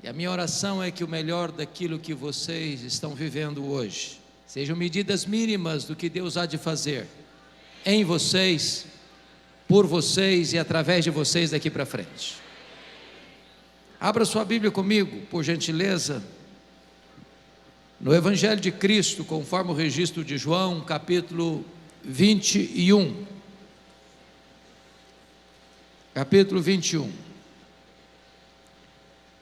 E a minha oração é que o melhor daquilo que vocês estão vivendo hoje sejam medidas mínimas do que Deus há de fazer em vocês, por vocês e através de vocês daqui para frente. Abra sua Bíblia comigo, por gentileza, no Evangelho de Cristo, conforme o registro de João, capítulo 21. Capítulo 21.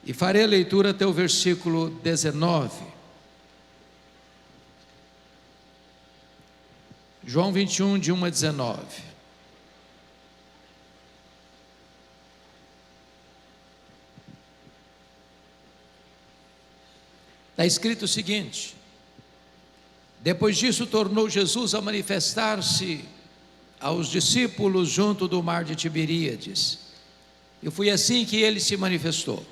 E farei a leitura até o versículo 19. João 21, de 1 a 19. Está escrito o seguinte: depois disso tornou Jesus a manifestar-se aos discípulos junto do mar de Tiberíades, e foi assim que ele se manifestou.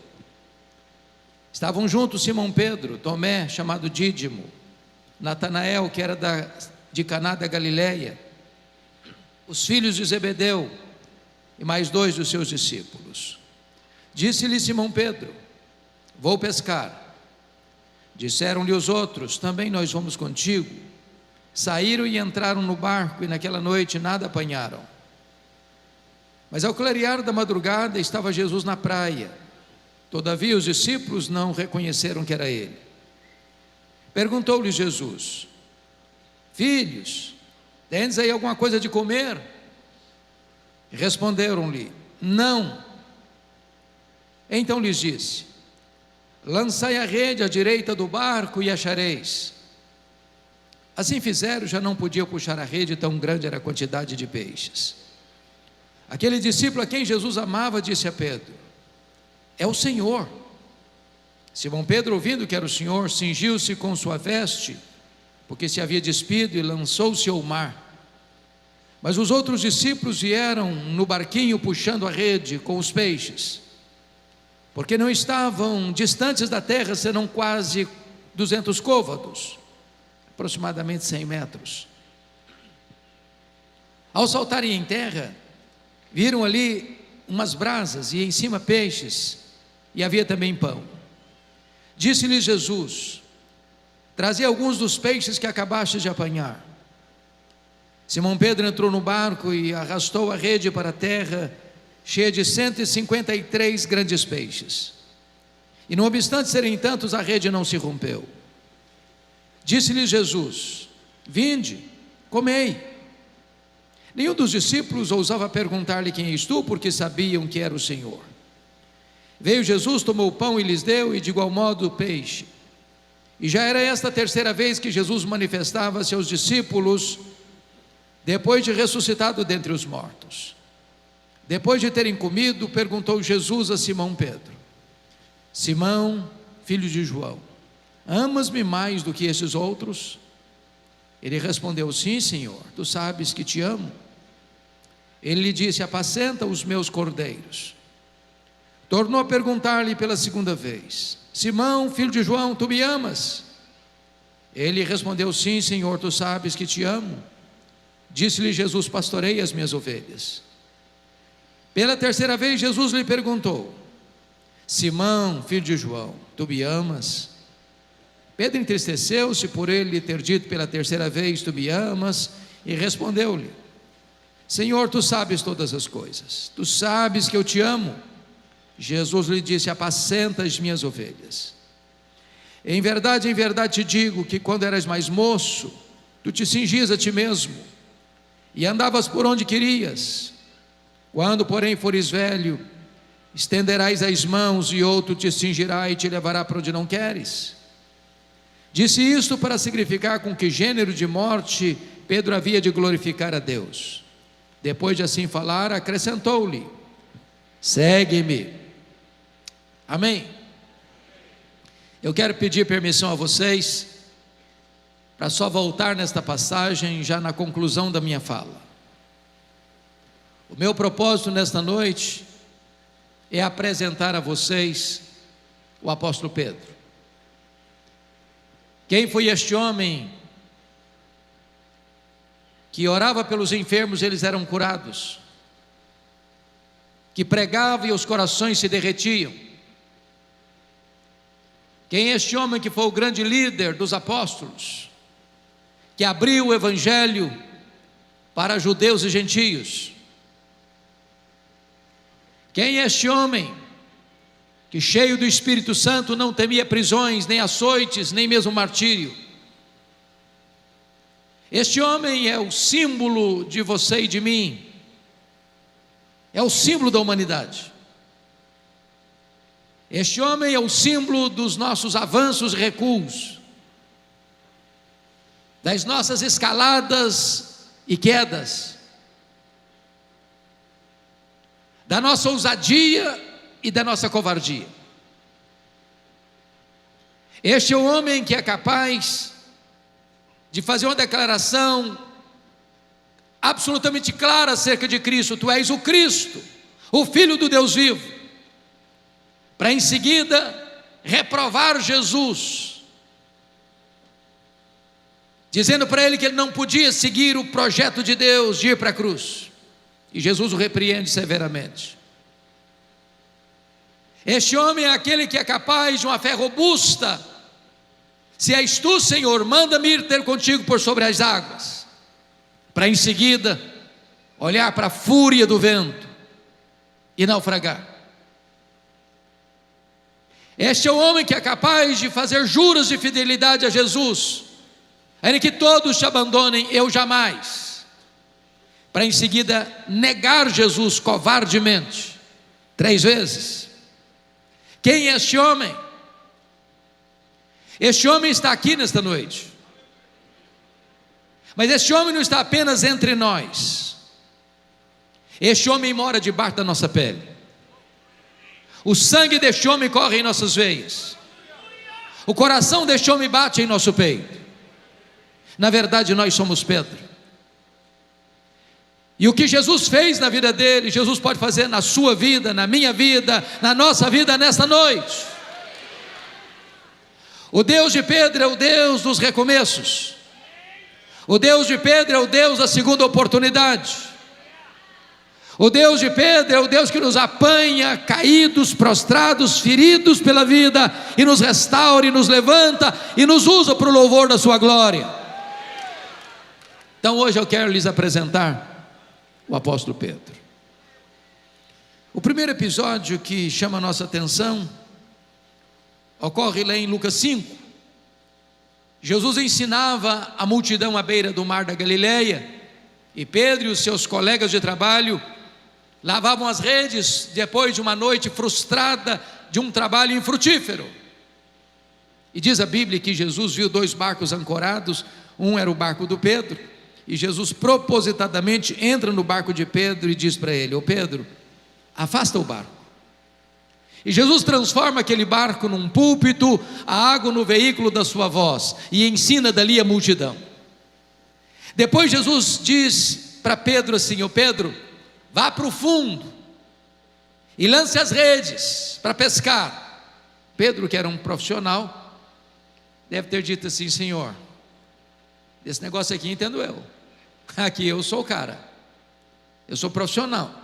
Estavam juntos Simão Pedro, Tomé, chamado Dídimo, Natanael, que era de Caná da Galileia, os filhos de Zebedeu e mais 2 dos seus discípulos. Disse-lhe Simão Pedro: vou pescar. Disseram-lhe os outros: também nós vamos contigo. Saíram e entraram no barco, e naquela noite nada apanharam. Mas ao clarear da madrugada estava Jesus na praia. Todavia os discípulos não reconheceram que era ele. Perguntou-lhe Jesus: filhos, tendes aí alguma coisa de comer? Responderam-lhe: não. Então lhes disse: lançai a rede à direita do barco e achareis. Assim fizeram, já não podiam puxar a rede, tão grande era a quantidade de peixes. Aquele discípulo a quem Jesus amava disse a Pedro: é o Senhor. Simão Pedro, ouvindo que era o Senhor, cingiu-se com sua veste, porque se havia despido, e lançou-se ao mar. Mas os outros discípulos vieram no barquinho puxando a rede com os peixes, porque não estavam distantes da terra, senão quase 200 côvados, aproximadamente 100 metros. Ao saltarem em terra, viram ali umas brasas e em cima peixes, e havia também pão. Disse-lhes Jesus: trazei alguns dos peixes que acabaste de apanhar. Simão Pedro entrou no barco e arrastou a rede para a terra, cheia de 153 grandes peixes. E não obstante serem tantos, a rede não se rompeu. Disse-lhes Jesus: vinde, comei. Nenhum dos discípulos ousava perguntar-lhe: quem és tu? Porque sabiam que era o Senhor. Veio Jesus, tomou o pão e lhes deu, e de igual modo o peixe. E já era esta a terceira vez que Jesus manifestava-se aos discípulos, depois de ressuscitado dentre os mortos. Depois de terem comido, perguntou Jesus a Simão Pedro: Simão, filho de João, amas-me mais do que esses outros? Ele respondeu: sim, Senhor, tu sabes que te amo. Ele lhe disse: apacenta os meus cordeiros. Tornou a perguntar-lhe pela segunda vez: Simão, filho de João, tu me amas? Ele respondeu: sim, Senhor, tu sabes que te amo. Disse-lhe Jesus: pastorei as minhas ovelhas. Pela terceira vez Jesus lhe perguntou: Simão, filho de João, tu me amas? Pedro entristeceu-se por ele ter dito pela terceira vez: tu me amas? E respondeu-lhe: Senhor, tu sabes todas as coisas, tu sabes que eu te amo. Jesus lhe disse: apacenta as minhas ovelhas. Em verdade te digo que quando eras mais moço, tu te cingias a ti mesmo e andavas por onde querias. Quando porém fores velho, estenderás as mãos e outro te cingirá e te levará para onde não queres. Disse isto para significar com que gênero de morte Pedro havia de glorificar a Deus. Depois de assim falar, acrescentou-lhe: segue-me. Amém? Eu quero pedir permissão a vocês para só voltar nesta passagem já na conclusão da minha fala. O meu propósito nesta noite é apresentar a vocês o apóstolo Pedro. Quem foi este homem que orava pelos enfermos, eles eram curados, que pregava e os corações se derretiam, Quem é este homem que foi o grande líder dos apóstolos, que abriu o evangelho para judeus e gentios? Quem é este homem que, cheio do Espírito Santo, não temia prisões, nem açoites, nem mesmo martírio? Este homem é o símbolo de você e de mim, é o símbolo da humanidade. Este homem é o símbolo dos nossos avanços e recuos, das nossas escaladas e quedas, da nossa ousadia e da nossa covardia. Este é o homem que é capaz de fazer uma declaração absolutamente clara acerca de Cristo: tu és o Cristo, o Filho do Deus vivo, para em seguida reprovar Jesus, dizendo para ele que ele não podia seguir o projeto de Deus de ir para a cruz, e Jesus o repreende severamente. Este homem é aquele que é capaz de uma fé robusta: se és tu, Senhor, manda-me ir ter contigo por sobre as águas, para em seguida olhar para a fúria do vento e naufragar. Este é o homem que é capaz de fazer juros de fidelidade a Jesus, ainda que todos te abandonem, eu jamais, para em seguida negar Jesus covardemente 3 vezes. Quem é este homem? Este homem está aqui nesta noite, mas este homem não está apenas entre nós. Este homem mora debaixo da nossa pele. O sangue deste homem corre em nossas veias, o coração deste homem bate em nosso peito. Na verdade, nós somos Pedro, e o que Jesus fez na vida dele, Jesus pode fazer na sua vida, na minha vida, na nossa vida nesta noite. O Deus de Pedro é o Deus dos recomeços. O Deus de Pedro é o Deus da segunda oportunidade. O Deus de Pedro é o Deus que nos apanha caídos, prostrados, feridos pela vida, e nos restaura e nos levanta e nos usa para o louvor da sua glória. Então hoje eu quero lhes apresentar o apóstolo Pedro. O primeiro episódio que chama a nossa atenção ocorre lá em Lucas 5. Jesus ensinava a multidão à beira do mar da Galileia, e Pedro e os seus colegas de trabalho lavavam as redes depois de uma noite frustrada de um trabalho infrutífero. E diz a Bíblia que Jesus viu 2 barcos ancorados. Um era o barco do Pedro, e Jesus propositadamente entra no barco de Pedro e diz para ele: ô Pedro, afasta o barco. E Jesus transforma aquele barco num púlpito, a água no veículo da sua voz, e ensina dali a multidão. Depois Jesus diz para Pedro assim: ô Pedro, vá para o fundo e lance as redes para pescar. Pedro, que era um profissional, deve ter dito assim: Senhor, esse negócio aqui entendo eu, aqui eu sou o cara, eu sou profissional.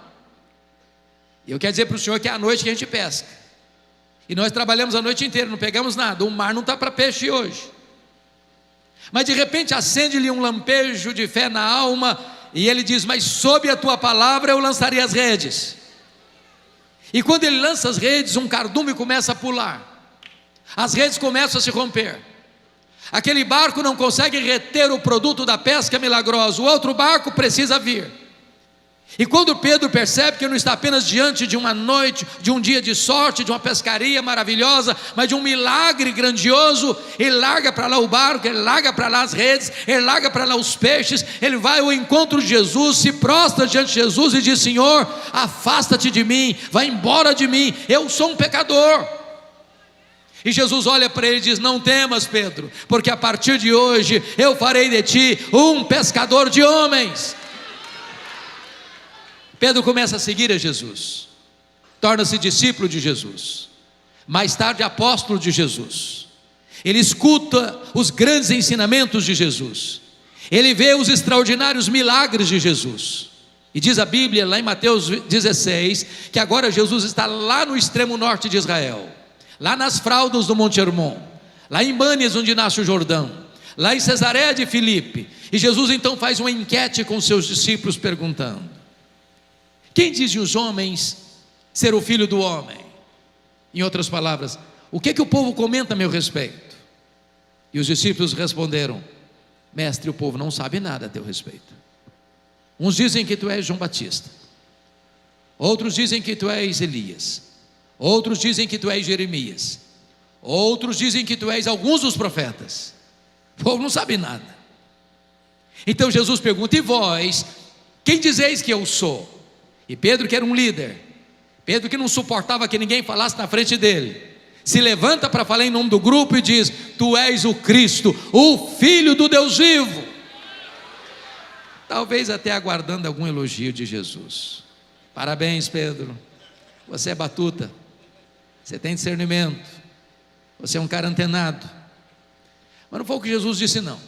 E eu quero dizer para o senhor que é à noite que a gente pesca, e nós trabalhamos a noite inteira, não pegamos nada, o mar não está para peixe hoje. Mas de repente acende-lhe um lampejo de fé na alma, e ele diz: mas sob a tua palavra eu lançarei as redes. E quando ele lança as redes, um cardume começa a pular, as redes começam a se romper, aquele barco não consegue reter o produto da pesca milagrosa, o outro barco precisa vir. E quando Pedro percebe que não está apenas diante de uma noite, de um dia de sorte, de uma pescaria maravilhosa, mas de um milagre grandioso, ele larga para lá o barco, ele larga para lá as redes, ele larga para lá os peixes, ele vai ao encontro de Jesus, se prostra diante de Jesus e diz: Senhor, afasta-te de mim, vai embora de mim, eu sou um pecador. E Jesus olha para ele e diz: não temas, Pedro, porque a partir de hoje eu farei de ti um pescador de homens. Pedro começa a seguir a Jesus, torna-se discípulo de Jesus, mais tarde apóstolo de Jesus. Ele escuta os grandes ensinamentos de Jesus, ele vê os extraordinários milagres de Jesus. E diz a Bíblia lá em Mateus 16, que agora Jesus está lá no extremo norte de Israel, lá nas fraldas do Monte Hermon, lá em Bânias, onde nasce o Jordão, lá em Cesareia de Filipe. E Jesus então faz uma enquete com seus discípulos perguntando: quem dizem os homens ser o Filho do Homem? Em outras palavras, o que o povo comenta a meu respeito? E os discípulos responderam: mestre, o povo não sabe nada a teu respeito. Uns dizem que tu és João Batista, outros dizem que tu és Elias, outros dizem que tu és Jeremias, outros dizem que tu és alguns dos profetas. O povo não sabe nada. Então Jesus pergunta: e vós, quem dizeis que eu sou? E Pedro, que era um líder, Pedro, que não suportava que ninguém falasse na frente dele, se levanta para falar em nome do grupo e diz: tu és o Cristo, o Filho do Deus vivo. Talvez até aguardando algum elogio de Jesus. Parabéns, Pedro, você é batuta, você tem discernimento, você é um cara antenado. Mas não foi o que Jesus disse, não.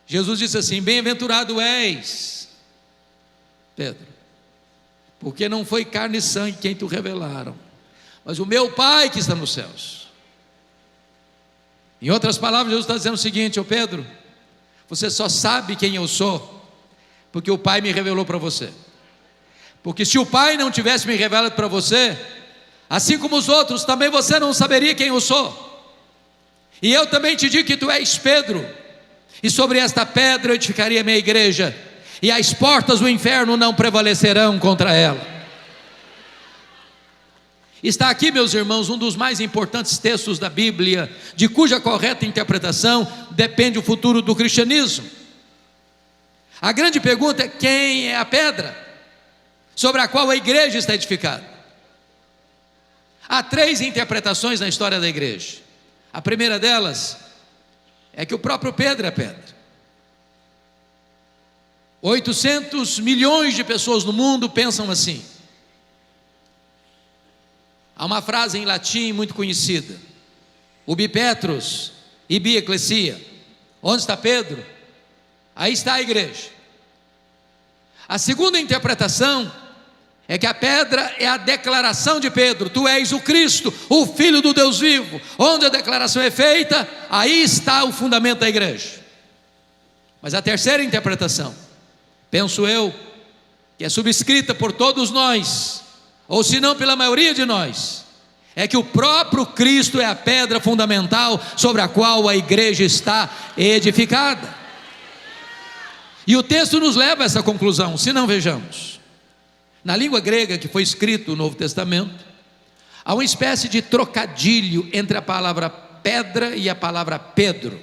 Jesus disse assim: bem-aventurado és, Pedro, porque não foi carne e sangue quem te revelaram, mas o meu Pai que está nos céus. Em outras palavras, Jesus está dizendo o seguinte: ô Pedro, você só sabe quem eu sou porque o Pai me revelou para você. Porque se o Pai não tivesse me revelado para você, assim como os outros, também você não saberia quem eu sou. E eu também te digo que tu és Pedro, e sobre esta pedra eu edificaria a minha igreja, e as portas do inferno não prevalecerão contra ela. Está aqui, meus irmãos, um dos mais importantes textos da Bíblia, de cuja correta interpretação depende o futuro do cristianismo. A grande pergunta é: quem é a pedra sobre a qual a igreja está edificada? Há 3 interpretações na história da igreja. A primeira delas é que o próprio Pedro é a pedra. 800 milhões de pessoas no mundo pensam assim. Há uma frase em latim muito conhecida: ubi Petrus, ibi ecclesia. Onde está Pedro? Aí está a igreja. A segunda interpretação é que a pedra é a declaração de Pedro: tu és o Cristo, o Filho do Deus vivo. Onde a declaração é feita, aí está o fundamento da igreja. Mas a terceira interpretação, penso eu, que é subscrita por todos nós, ou se não pela maioria de nós, é que o próprio Cristo é a pedra fundamental sobre a qual a igreja está edificada. E o texto nos leva a essa conclusão. Se não, vejamos, na língua grega que foi escrito o Novo Testamento, há uma espécie de trocadilho entre a palavra pedra e a palavra Pedro.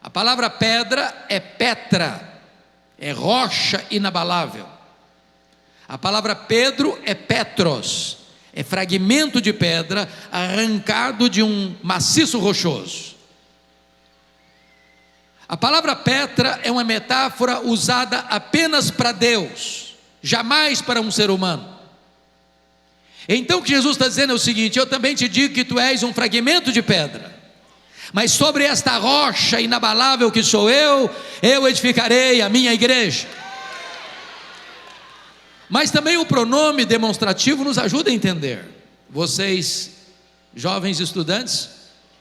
A palavra pedra é Petra, é rocha inabalável. A palavra Pedro é Petros, é fragmento de pedra arrancado de um maciço rochoso. A palavra Petra é uma metáfora usada apenas para Deus, jamais para um ser humano. Então o que Jesus está dizendo é o seguinte: eu também te digo que tu és um fragmento de pedra, mas sobre esta rocha inabalável que sou eu edificarei a minha igreja. Mas também o pronome demonstrativo nos ajuda a entender. Vocês, jovens estudantes,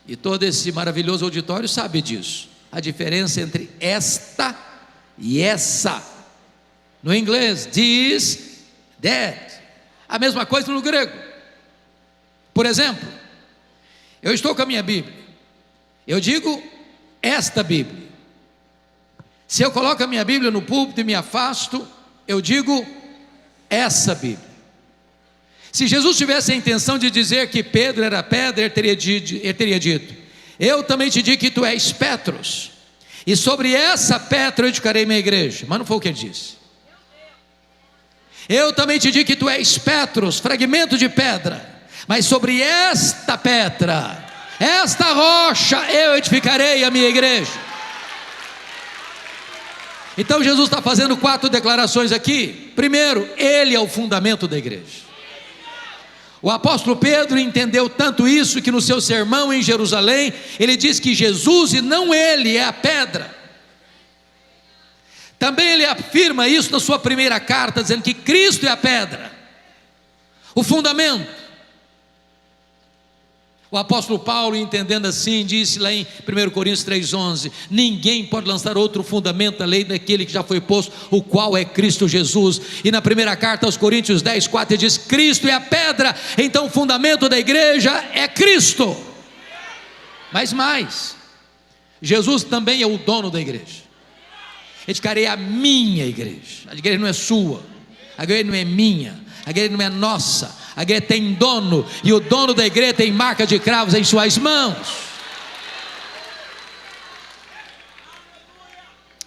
e todo esse maravilhoso auditório sabe disso, a diferença entre esta e essa. No inglês, this, that. A mesma coisa no grego. Por exemplo, eu estou com a minha Bíblia, eu digo esta Bíblia. Se eu coloco a minha Bíblia no púlpito e me afasto, eu digo essa Bíblia. Se Jesus tivesse a intenção de dizer que Pedro era pedra, ele teria dito: eu também te digo que tu és Petros, e sobre essa pedra eu edificarei minha igreja. Mas não foi o que ele disse. Eu também te digo que tu és Petros, fragmento de pedra, mas sobre esta pedra, esta rocha, eu edificarei a minha igreja. Então Jesus está fazendo 4 declarações aqui. Primeiro, Ele é o fundamento da igreja. O apóstolo Pedro entendeu tanto isso que no seu sermão em Jerusalém, ele diz que Jesus e não ele é a pedra. Também ele afirma isso na sua primeira carta, dizendo que Cristo é a pedra, o fundamento. O apóstolo Paulo, entendendo assim, disse lá em 1 Coríntios 3,11: ninguém pode lançar outro fundamento além daquele que já foi posto, o qual é Cristo Jesus. E na primeira carta aos Coríntios 10,4 ele diz: Cristo é a pedra, então o fundamento da igreja é Cristo. Mas mais, Jesus também é o dono da igreja. Ele diz: cara, é a minha igreja. A igreja não é sua, a igreja não é minha, a igreja não é nossa. A igreja tem dono, e o dono da igreja tem marca de cravos em suas mãos.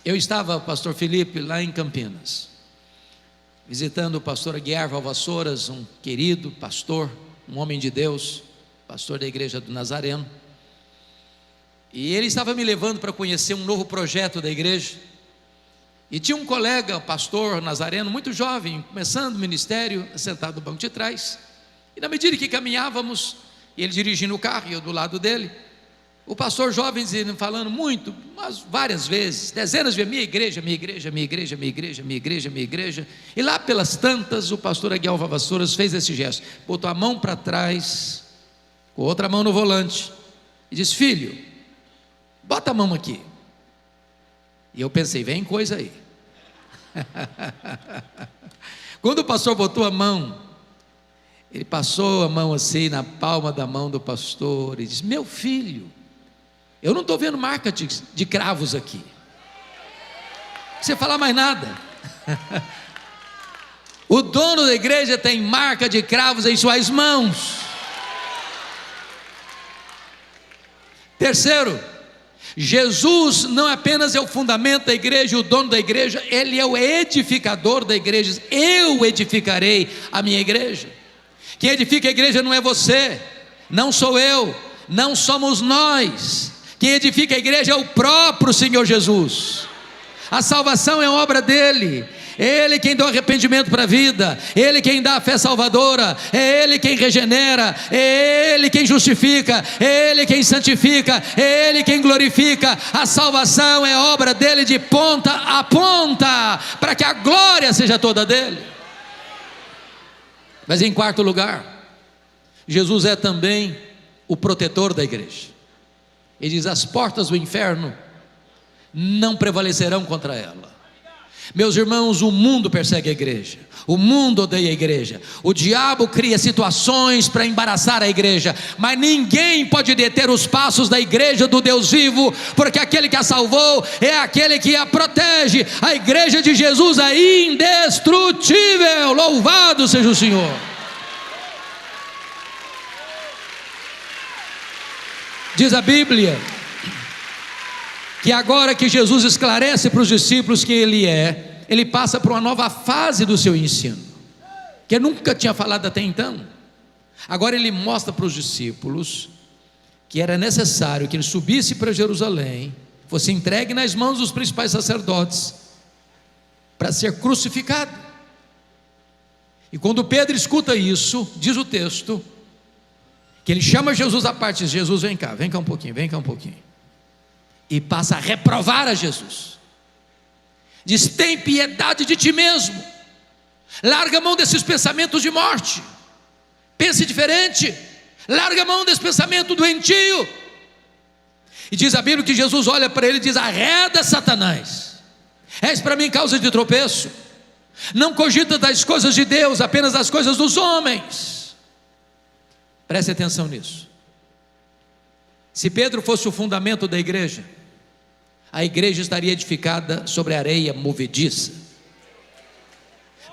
Eu estava, pastor Felipe, lá em Campinas, visitando o pastor Aguiar Valvassouras, um querido pastor, um homem de Deus, pastor da igreja do Nazareno. E ele estava me levando para conhecer um novo projeto da igreja. E tinha um colega, pastor nazareno, muito jovem, começando o ministério, sentado no banco de trás. E na medida que caminhávamos, ele dirigindo o carro e eu do lado dele, o pastor jovem dizendo, falando muito, mas várias vezes, dezenas de vezes: minha igreja, minha igreja, minha igreja, minha igreja, minha igreja, minha igreja. E lá pelas tantas, o pastor Aguiar Valvassouras fez esse gesto, botou a mão para trás, com outra mão no volante, e disse: filho, bota a mão aqui. E eu pensei: vem coisa aí. Quando o pastor botou a mão, ele passou a mão assim na palma da mão do pastor e disse: meu filho, eu não estou vendo marca de cravos aqui. Não precisa falar mais nada. O dono da igreja tem marca de cravos em suas mãos. Terceiro, Jesus não apenas é o fundamento da igreja, o dono da igreja, Ele é o edificador da igreja. Eu edificarei a minha igreja. Quem edifica a igreja não é você, não sou eu, não somos nós. Quem edifica a igreja é o próprio Senhor Jesus. A salvação é obra dEle. Ele quem dá o arrependimento para a vida, Ele quem dá a fé salvadora, é Ele quem regenera, é Ele quem justifica, é Ele quem santifica, é Ele quem glorifica. A salvação é obra dEle de ponta a ponta, para que a glória seja toda dEle. Mas em quarto lugar, Jesus é também o protetor da igreja. Ele diz: as portas do inferno não prevalecerão contra ela. Meus irmãos, o mundo persegue a igreja, o mundo odeia a igreja, o diabo cria situações para embaraçar a igreja, mas ninguém pode deter os passos da igreja do Deus vivo, porque aquele que a salvou é aquele que a protege. A igreja de Jesus é indestrutível. Louvado seja o Senhor. Diz a Bíblia que agora que Jesus esclarece para os discípulos quem Ele passa para uma nova fase do seu ensino, que ele nunca tinha falado até então. Agora Ele mostra para os discípulos que era necessário que Ele subisse para Jerusalém, fosse entregue nas mãos dos principais sacerdotes, para ser crucificado. E quando Pedro escuta isso, diz o texto, que ele chama Jesus à parte e diz: Jesus, vem cá um pouquinho, vem cá um pouquinho. E passa a reprovar a Jesus. Diz: tem piedade de ti mesmo, larga a mão desses pensamentos de morte, pense diferente, larga a mão desse pensamento doentio. E diz a Bíblia que Jesus olha para ele e diz: arreda, Satanás, és para mim causa de tropeço, não cogita das coisas de Deus, apenas das coisas dos homens. Preste atenção nisso. Se Pedro fosse o fundamento da igreja, a igreja estaria edificada sobre areia movediça.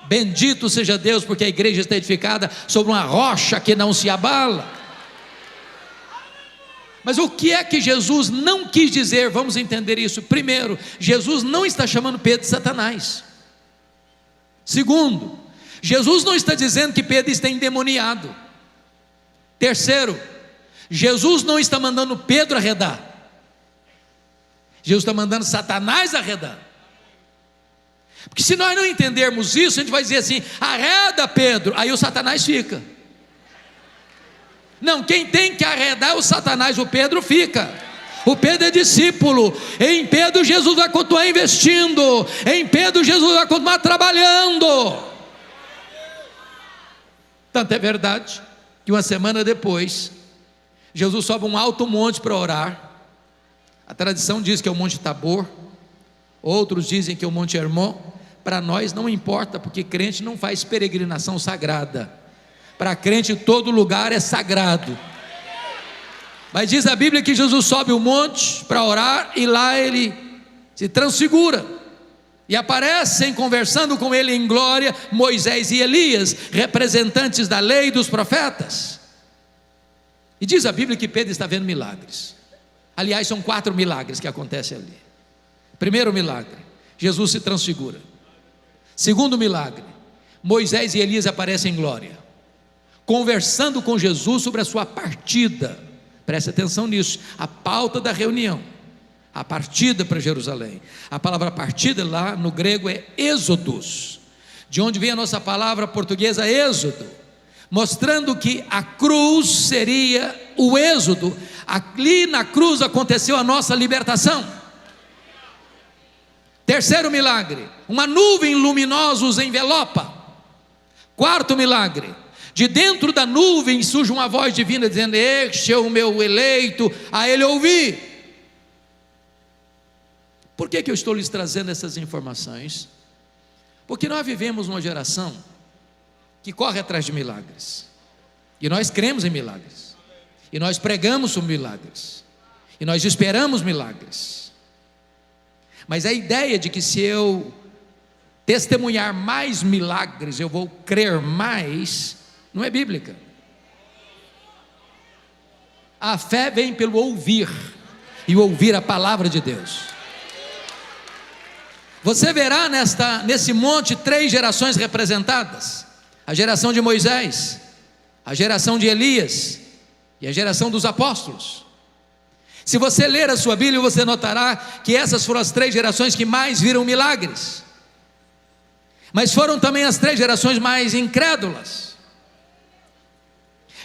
Bendito seja Deus, porque a igreja está edificada sobre uma rocha que não se abala. Mas o que é que Jesus não quis dizer? Vamos entender isso. Primeiro, Jesus não está chamando Pedro de Satanás. Segundo, Jesus não está dizendo que Pedro está endemoniado. Terceiro, Jesus não está mandando Pedro arredar, Jesus está mandando Satanás arredar. Porque se nós não entendermos isso, a gente vai dizer assim: arreda, Pedro, aí o Satanás fica. Não, quem tem que arredar é o Satanás, o Pedro fica. O Pedro é discípulo. Em Pedro Jesus vai continuar investindo, em Pedro Jesus vai continuar trabalhando. Tanto é verdade que uma semana depois, Jesus sobe um alto monte para orar. A tradição diz que é o Monte Tabor, outros dizem que é o Monte Hermon. Para nós não importa, porque crente não faz peregrinação sagrada. Para crente todo lugar é sagrado. Mas diz a Bíblia que Jesus sobe o monte para orar, e lá ele se transfigura, e aparecem conversando com ele em glória Moisés e Elias, representantes da lei e dos profetas. E diz a Bíblia que Pedro está vendo milagres. Aliás, são 4 milagres que acontecem ali. Primeiro milagre, Jesus se transfigura. Segundo milagre, Moisés e Elias aparecem em glória, conversando com Jesus sobre a sua partida. Preste atenção nisso, a pauta da reunião, a partida para Jerusalém. A palavra partida lá no grego é êxodos, de onde vem a nossa palavra portuguesa êxodo, mostrando que a cruz seria o êxodo. Ali na cruz aconteceu a nossa libertação. Terceiro milagre, uma nuvem luminosa os envelopa. Quarto milagre, de dentro da nuvem surge uma voz divina dizendo: este é o meu eleito, a ele ouvi. Por que eu estou lhes trazendo essas informações? Porque nós vivemos uma geração que corre atrás de milagres, e nós cremos em milagres, e nós pregamos sobre milagres, e nós esperamos milagres. Mas a ideia de que se eu testemunhar mais milagres eu vou crer mais, não é bíblica. A fé vem pelo ouvir, e ouvir a palavra de Deus. Você verá nesse monte 3 gerações representadas: a geração de Moisés, a geração de Elias e a geração dos apóstolos. Se você ler a sua Bíblia, você notará que essas foram as 3 gerações que mais viram milagres, mas foram também as 3 gerações mais incrédulas.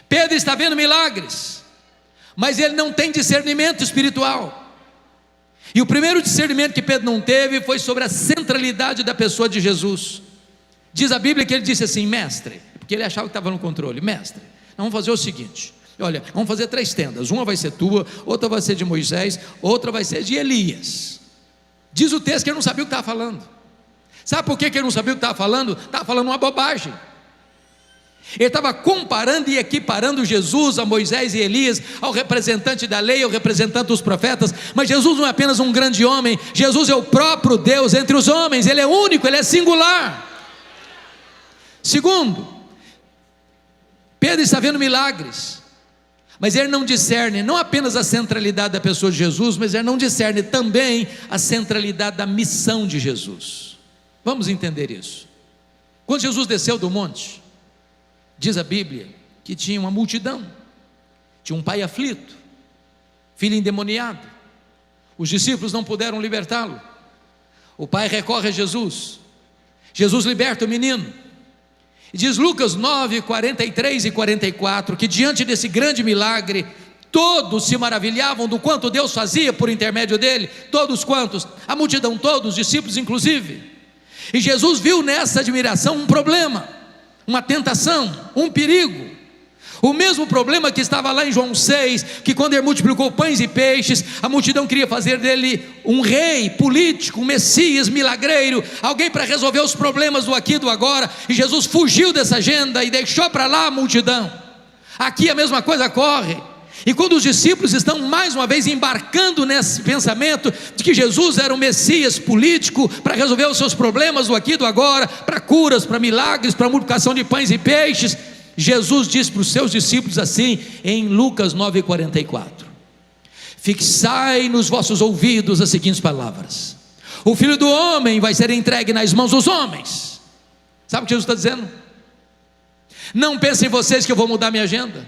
Pedro está vendo milagres, mas ele não tem discernimento espiritual. E o primeiro discernimento que Pedro não teve foi sobre a centralidade da pessoa de Jesus. Diz a Bíblia que ele disse assim: mestre, porque ele achava que estava no controle: mestre, nós vamos fazer o seguinte, olha, vamos fazer 3 tendas, uma vai ser tua, outra vai ser de Moisés, outra vai ser de Elias. Diz o texto que ele não sabia o que estava falando. Sabe por que ele não sabia o que estava falando? Estava falando uma bobagem. Ele estava comparando e equiparando Jesus a Moisés e Elias, ao representante da lei, ao representante dos profetas. Mas Jesus não é apenas um grande homem, Jesus é o próprio Deus entre os homens. Ele é único, ele é singular. Segundo, Pedro está vendo milagres, mas ele não discerne não apenas a centralidade da pessoa de Jesus, mas ele não discerne também a centralidade da missão de Jesus. Vamos entender isso. Quando Jesus desceu do monte, diz a Bíblia que tinha uma multidão, tinha um pai aflito, filho endemoniado. Os discípulos não puderam libertá-lo. O pai recorre a Jesus, Jesus liberta o menino. E diz Lucas 9, 43 e 44, que diante desse grande milagre, todos se maravilhavam do quanto Deus fazia por intermédio dele. Todos quantos? A multidão toda, os discípulos inclusive. E Jesus viu nessa admiração um problema, uma tentação, um perigo. O mesmo problema que estava lá em João 6, que quando ele multiplicou pães e peixes, a multidão queria fazer dele um rei político, um Messias milagreiro, alguém para resolver os problemas do aqui e do agora. E Jesus fugiu dessa agenda e deixou para lá a multidão. Aqui a mesma coisa ocorre. E quando os discípulos estão mais uma vez embarcando nesse pensamento de que Jesus era um Messias político para resolver os seus problemas do aqui e do agora, para curas, para milagres, para multiplicação de pães e peixes, Jesus diz para os seus discípulos assim em Lucas 9,44: fixai nos vossos ouvidos as seguintes palavras: o Filho do Homem vai ser entregue nas mãos dos homens. Sabe o que Jesus está dizendo? Não pensem vocês que eu vou mudar minha agenda.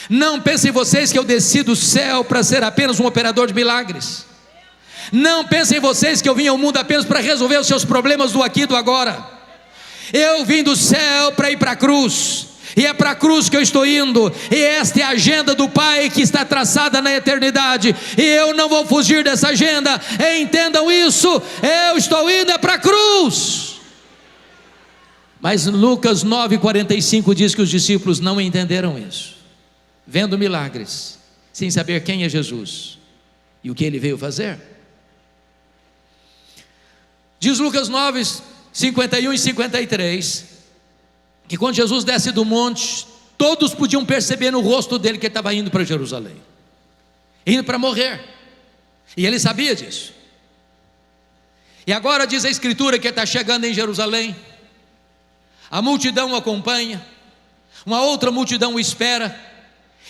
Não pensem vocês que eu desci do céu para ser apenas um operador de milagres. Não pensem vocês que eu vim ao mundo apenas para resolver os seus problemas do aqui e do agora. Eu vim do céu para ir para a cruz, e é para a cruz que eu estou indo, e esta é a agenda do Pai que está traçada na eternidade, e eu não vou fugir dessa agenda. Entendam isso, eu estou indo para a cruz. Mas Lucas 9,45 diz que os discípulos não entenderam isso. vendo milagres, sem saber quem é Jesus e o que ele veio fazer. Diz Lucas 9, 51 e 53, que quando Jesus desce do monte, todos podiam perceber no rosto dele que ele estava indo para Jerusalém, indo para morrer, e ele sabia disso. E agora diz a Escritura que ele está chegando em Jerusalém, a multidão o acompanha, uma outra multidão o espera,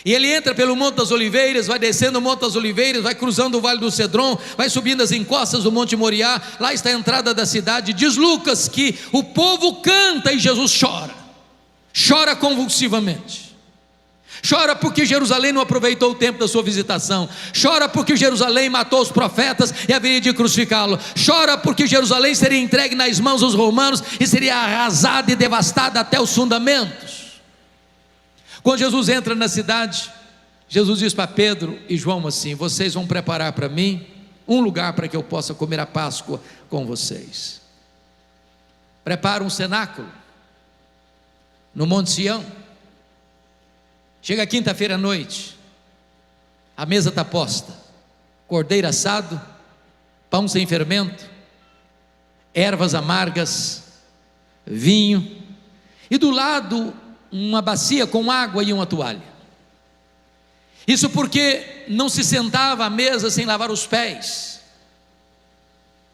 e ele entra pelo Monte das Oliveiras, vai descendo o Monte das Oliveiras, vai cruzando o Vale do Cedron, vai subindo as encostas do Monte Moriá, lá está a entrada da cidade. Diz Lucas que o povo canta e Jesus chora convulsivamente. Chora porque Jerusalém não aproveitou o tempo da sua visitação. Chora porque Jerusalém matou os profetas e haveria de crucificá-lo. Chora porque Jerusalém seria entregue nas mãos dos romanos e seria arrasada e devastada até os fundamentos. Quando Jesus entra na cidade, Jesus diz para Pedro e João assim: vocês vão preparar para mim um lugar para que eu possa comer a Páscoa com vocês. Prepara um cenáculo no Monte Sião. Chega quinta-feira à noite, a mesa está posta, cordeiro assado, pão sem fermento, ervas amargas, vinho, e do lado uma bacia com água e uma toalha. Isso porque não se sentava à mesa sem lavar os pés,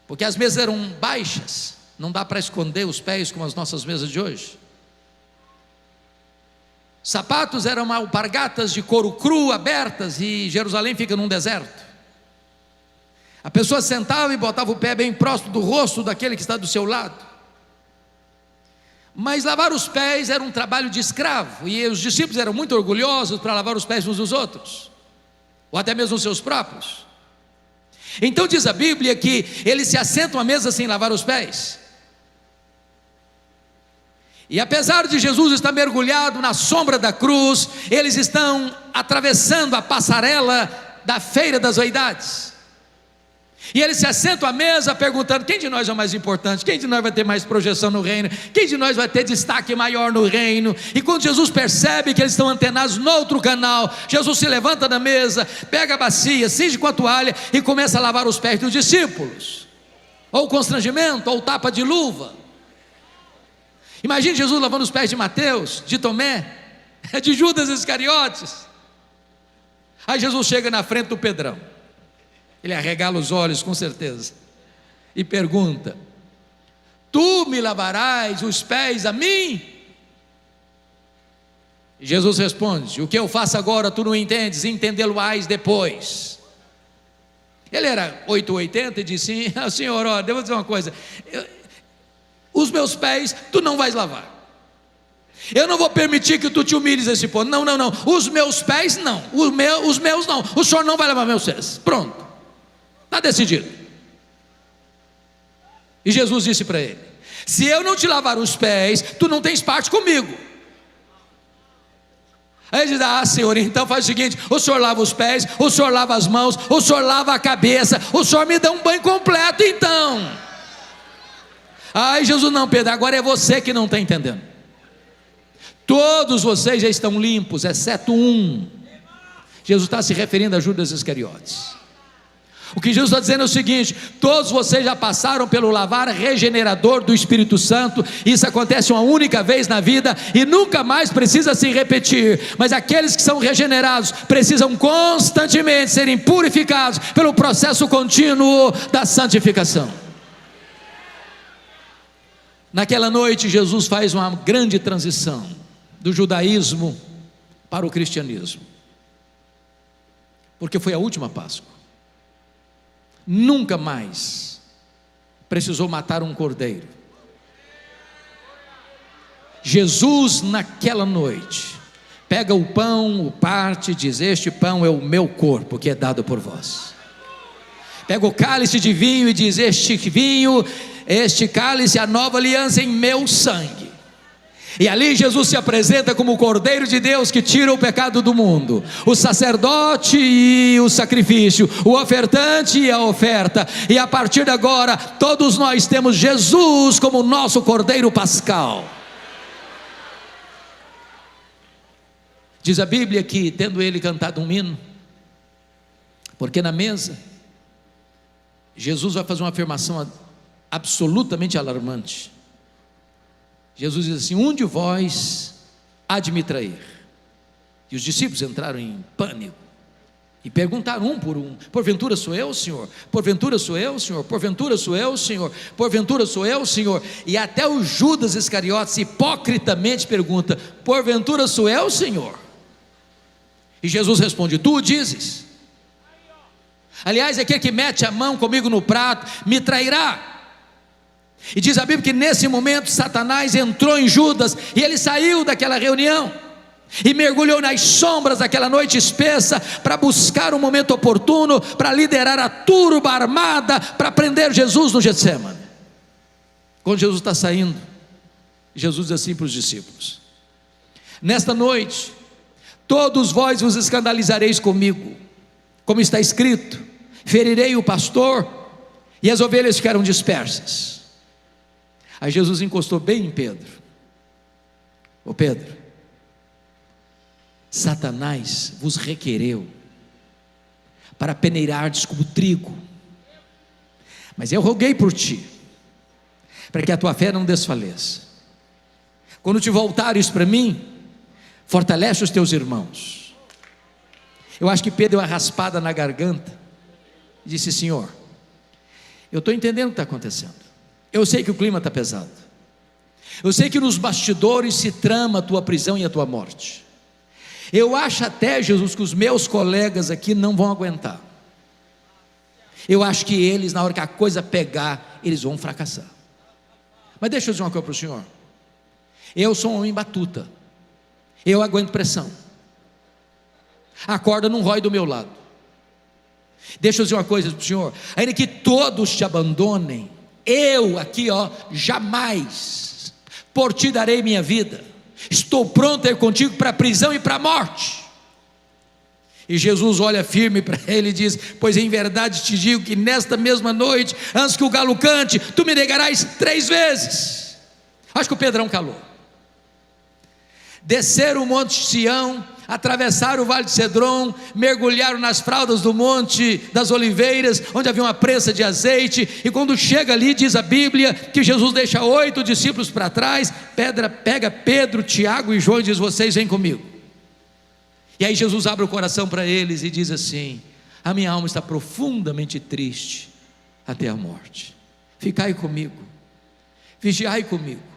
porque as mesas eram baixas, não dá para esconder os pés como as nossas mesas de hoje. Sapatos eram alpargatas de couro cru abertas, e Jerusalém fica num deserto. A pessoa sentava e botava o pé bem próximo do rosto daquele que está do seu lado. Mas lavar os pés era um trabalho de escravo, e os discípulos eram muito orgulhosos para lavar os pés uns dos outros, ou até mesmo os seus próprios. Então diz a Bíblia que eles se assentam à mesa sem lavar os pés. E apesar de Jesus estar mergulhado na sombra da cruz, eles estão atravessando a passarela da feira das vaidades, e eles se assentam à mesa perguntando: quem de nós é o mais importante? Quem de nós vai ter mais projeção no reino? Quem de nós vai ter destaque maior no reino? E quando Jesus percebe que eles estão antenados no outro canal, Jesus se levanta da mesa, pega a bacia, cinge com a toalha e começa a lavar os pés dos discípulos. Ou constrangimento, ou tapa de luva. Imagine Jesus lavando os pés de Mateus, de Tomé, de Judas Iscariotes. Aí Jesus chega na frente do Pedrão, ele arregala os olhos com certeza, e pergunta: tu me lavarás os pés a mim? E Jesus responde: o que eu faço agora tu não entendes, entendê-lo-ás depois. Ele era 880 e disse: Senhor, ó, devo dizer uma coisa, os meus pés tu não vais lavar, eu não vou permitir que tu te humilhes a esse ponto. Não, os meus pés não, os meus não, o senhor não vai lavar meus pés. Pronto, está decidido. E Jesus disse para ele: se eu não te lavar os pés, tu não tens parte comigo. Aí ele diz: ah, Senhor, então faz o seguinte, o senhor lava os pés, o senhor lava as mãos, o senhor lava a cabeça, o senhor me dá um banho completo então. Aí Jesus: não, Pedro, agora é você que não está entendendo. Todos vocês já estão limpos, exceto um. Jesus está se referindo a Judas Iscariotes. O que Jesus está dizendo é o seguinte: todos vocês já passaram pelo lavar regenerador do Espírito Santo. Isso acontece uma única vez na vida e nunca mais precisa se repetir. Mas aqueles que são regenerados precisam constantemente serem purificados pelo processo contínuo da santificação. Naquela noite Jesus faz uma grande transição do judaísmo para o cristianismo, porque foi a última Páscoa. Nunca mais precisou matar um cordeiro. Jesus naquela noite pega o pão, o parte, diz: este pão é o meu corpo que é dado por vós. Pega o cálice de vinho e diz: este vinho, este cálice é a nova aliança em meu sangue. E ali Jesus se apresenta como o Cordeiro de Deus que tira o pecado do mundo, o sacerdote e o sacrifício, o ofertante e a oferta. E a partir de agora todos nós temos Jesus como nosso Cordeiro Pascal. Diz a Bíblia que, tendo ele cantado um hino, porque na mesa, Jesus vai fazer uma afirmação absolutamente alarmante. Jesus diz assim: um de vós há de me trair. E os discípulos entraram em pânico e perguntaram um por um: porventura sou eu, Senhor? Porventura sou eu, Senhor? Porventura sou eu, Senhor? Porventura sou eu, Senhor? E até o Judas Iscariotes hipocritamente pergunta: porventura sou eu, Senhor? E Jesus responde: tu o dizes. Aliás, aquele que mete a mão comigo no prato me trairá. E diz a Bíblia que nesse momento Satanás entrou em Judas, e ele saiu daquela reunião e mergulhou nas sombras daquela noite espessa, para buscar um momento oportuno, para liderar a turba armada, para prender Jesus no Getsemane. Quando Jesus está saindo, Jesus diz assim para os discípulos: nesta noite, todos vós vos escandalizareis comigo, como está escrito: ferirei o pastor, e as ovelhas ficaram dispersas. Aí Jesus encostou bem em Pedro: ô Pedro, Satanás vos requereu para peneirardes como trigo, mas eu roguei por ti, para que a tua fé não desfaleça. Quando te voltares para mim, fortalece os teus irmãos. Eu acho que Pedro deu uma raspada na garganta e disse: Senhor, eu estou entendendo o que está acontecendo, eu sei que o clima está pesado, eu sei que nos bastidores se trama a tua prisão e a tua morte. Eu acho até, Jesus, que os meus colegas aqui não vão aguentar. Eu acho que eles, na hora que a coisa pegar, eles vão fracassar. Mas deixa eu dizer uma coisa para o senhor: eu sou um homem batuta, eu aguento pressão, a corda não rói do meu lado. Deixa eu dizer uma coisa para o senhor: ainda que todos te abandonem, eu aqui, jamais por ti darei minha vida. Estou pronto a ir contigo para a prisão e para a morte. E Jesus olha firme para ele e diz: pois em verdade te digo que nesta mesma noite, antes que o galo cante, tu me negarás 3 vezes. Acho que o Pedrão calou. Desceram o monte de Sião, atravessaram o vale de Cedron, mergulharam nas fraldas do monte das oliveiras, onde havia uma prensa de azeite, e quando chega ali, diz a Bíblia, que Jesus deixa 8 discípulos para trás, pega Pedro, Tiago e João e diz: vocês vêm comigo. E aí Jesus abre o coração para eles e diz assim: a minha alma está profundamente triste até a morte, ficai comigo, vigiai comigo.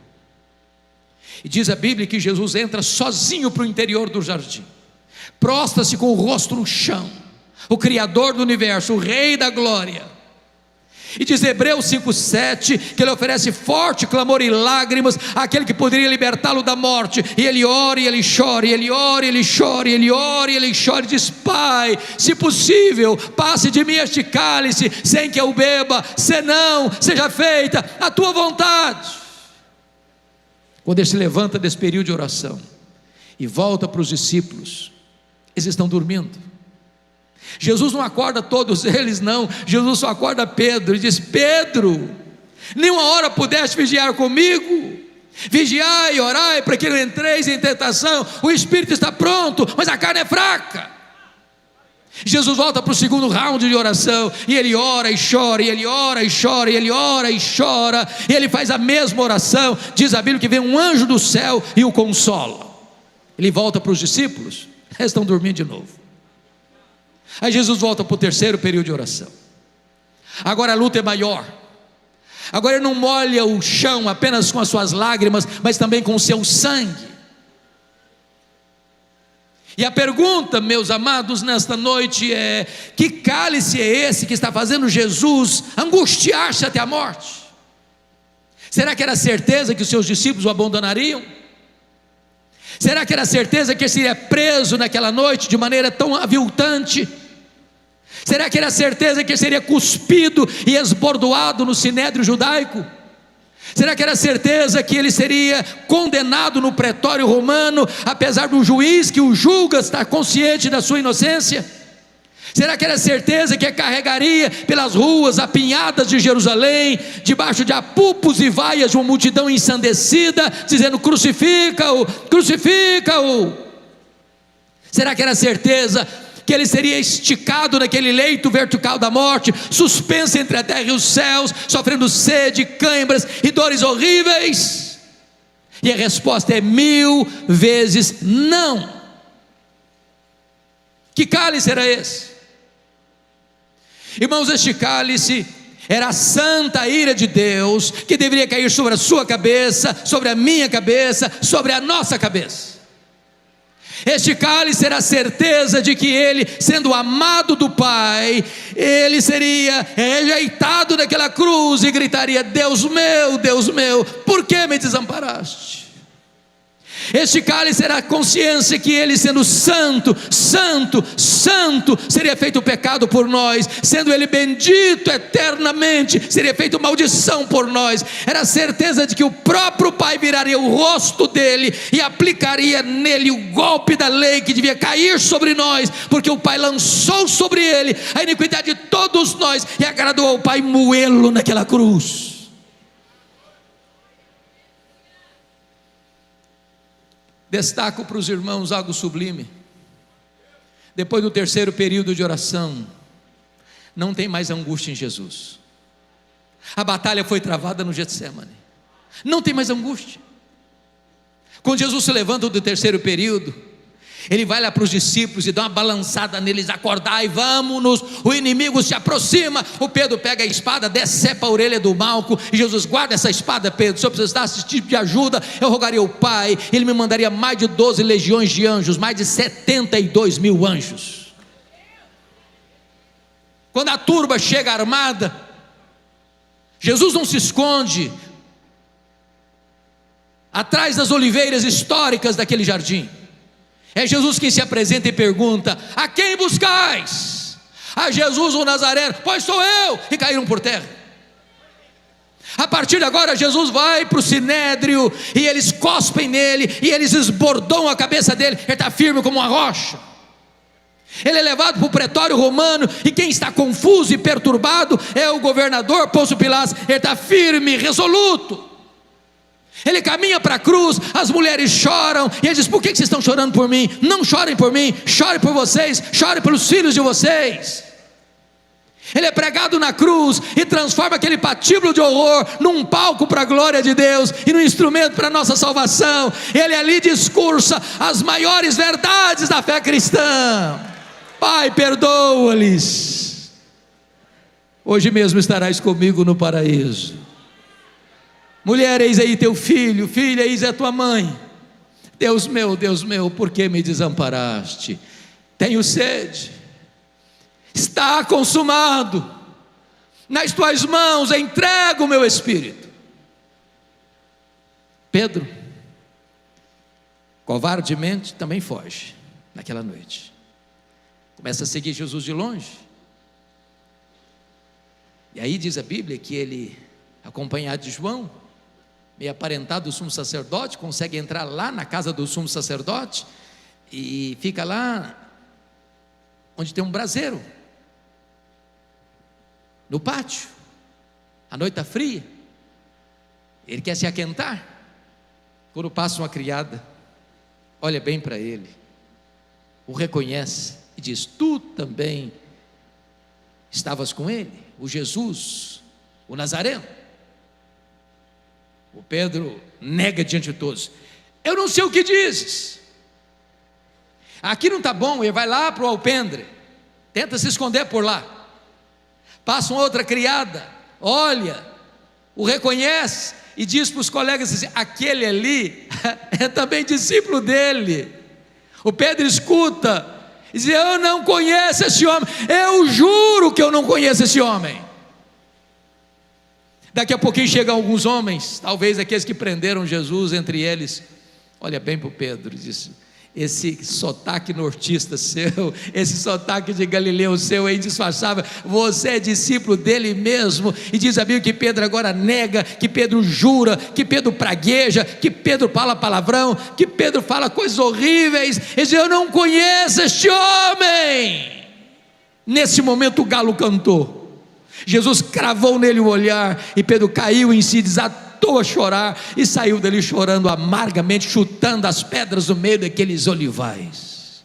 E diz a Bíblia que Jesus entra sozinho para o interior do jardim, prostra-se com o rosto no chão, o Criador do universo, o Rei da glória. E diz Hebreus 5,7 que ele oferece forte clamor e lágrimas àquele que poderia libertá-lo da morte. E ele ora e ele chora, e ele ora e ele chora, e ele ora e ele chora, e diz: Pai, se possível, passe de mim este cálice, sem que eu beba, senão seja feita a tua vontade. Quando ele se levanta desse período de oração e volta para os discípulos, eles estão dormindo. Jesus não acorda todos eles, não. Jesus só acorda Pedro e diz: Pedro, nenhuma hora pudeste vigiar comigo? Vigiai e orai para que não entreis em tentação. O espírito está pronto, mas a carne é fraca. Jesus volta para o segundo round de oração, e ele ora e chora, e ele ora e chora, e ele ora e chora, e ele faz a mesma oração. Diz a Bíblia que vem um anjo do céu e o consola. Ele volta para os discípulos, eles estão dormindo de novo. Aí Jesus volta para o terceiro período de oração. Agora a luta é maior. Agora ele não molha o chão apenas com as suas lágrimas, mas também com o seu sangue. E a pergunta, meus amados, nesta noite é: que cálice é esse que está fazendo Jesus angustiar-se até a morte? Será que era certeza que os seus discípulos o abandonariam? Será que era certeza que ele seria preso naquela noite de maneira tão aviltante? Será que era certeza que ele seria cuspido e esbordoado no sinédrio judaico? Será que era certeza que ele seria condenado no pretório romano, apesar do juiz que o julga estar consciente da sua inocência? Será que era certeza que carregaria pelas ruas apinhadas de Jerusalém, debaixo de apupos e vaias de uma multidão ensandecida, dizendo: crucifica-o, crucifica-o? Será que era certeza que ele seria esticado naquele leito vertical da morte, suspenso entre a terra e os céus, sofrendo sede, cãibras e dores horríveis? E a resposta é 1000 vezes não. Que cálice era esse? Irmãos, este cálice era a santa ira de Deus, que deveria cair sobre a sua cabeça, sobre a minha cabeça, sobre a nossa cabeça. Este cálice era a certeza de que ele, sendo amado do Pai, ele seria rejeitado naquela cruz e gritaria: Deus meu, por que me desamparaste? Este cálice era a consciência que ele, sendo santo, seria feito pecado por nós, sendo ele bendito eternamente, seria feito maldição por nós. Era a certeza de que o próprio Pai viraria o rosto dele e aplicaria nele o golpe da lei que devia cair sobre nós, porque o Pai lançou sobre ele a iniquidade de todos nós e agradou ao Pai moê-lo naquela cruz. Destaco para os irmãos algo sublime. Depois do terceiro período de oração, não tem mais angústia em Jesus. A batalha foi travada no Getsemane. Não tem mais angústia. Quando Jesus se levanta do terceiro período, ele vai lá para os discípulos e dá uma balançada neles: acordai, vamos-nos, o inimigo se aproxima. O Pedro pega a espada, decepa a orelha do Malco, e Jesus: guarda essa espada, Pedro, se eu precisasse desse tipo de ajuda, eu rogaria ao Pai, ele me mandaria mais de 12 legiões de anjos, mais de 72 mil anjos. Quando a turba chega armada, Jesus não se esconde atrás das oliveiras históricas daquele jardim. É Jesus quem se apresenta e pergunta: a quem buscais? A Jesus o Nazareno. Pois sou eu. E caíram por terra. A partir de agora Jesus vai para o sinédrio, e eles cospem nele, e eles esbordam a cabeça dele. Ele está firme como uma rocha. Ele é levado para o pretório romano, e quem está confuso e perturbado é o governador Pôncio Pilatos. Ele está firme, resoluto. Ele caminha para a cruz, as mulheres choram, e ele diz: por que vocês estão chorando por mim? Não chorem por mim, chorem por vocês, chorem pelos filhos de vocês. Ele é pregado na cruz e transforma aquele patíbulo de horror num palco para a glória de Deus e num instrumento para a nossa salvação. Ele ali discursa as maiores verdades da fé cristã. Pai, perdoa-lhes, hoje mesmo estarás comigo no paraíso. Mulher, eis aí teu filho, filha, eis a tua mãe. Deus meu, por que me desamparaste? Tenho sede, está consumado, nas tuas mãos entrego o meu espírito. Pedro, covardemente, também foge naquela noite, começa a seguir Jesus de longe. E aí diz a Bíblia que ele, acompanhado de João, meio aparentado do sumo sacerdote, consegue entrar lá na casa do sumo sacerdote, e fica lá onde tem um braseiro, no pátio. A noite está fria, ele quer se aquentar. Quando passa uma criada, olha bem para ele, o reconhece e diz: tu também estavas com ele, o Jesus, o Nazareno. O Pedro nega diante de todos: eu não sei o que dizes. Aqui não está bom. Ele vai lá para o alpendre, tenta se esconder por lá. Passa uma outra criada, olha, o reconhece e diz para os colegas assim: aquele ali é também discípulo dele. O Pedro escuta e diz: eu não conheço esse homem, eu juro que eu não conheço esse homem. Daqui a pouquinho chegam alguns homens, talvez aqueles que prenderam Jesus, entre eles, olha bem para o Pedro e diz: esse sotaque nortista seu, esse sotaque de Galileu seu aí disfarçável, você é discípulo dele mesmo? E diz a Bíblia que Pedro agora nega, que Pedro jura, que Pedro pragueja, que Pedro fala palavrão, que Pedro fala coisas horríveis. Ele diz: eu não conheço este homem. Nesse momento o galo cantou, Jesus cravou nele o olhar, e Pedro caiu em si, desatou a chorar, e saiu dali chorando amargamente, chutando as pedras no meio daqueles olivais.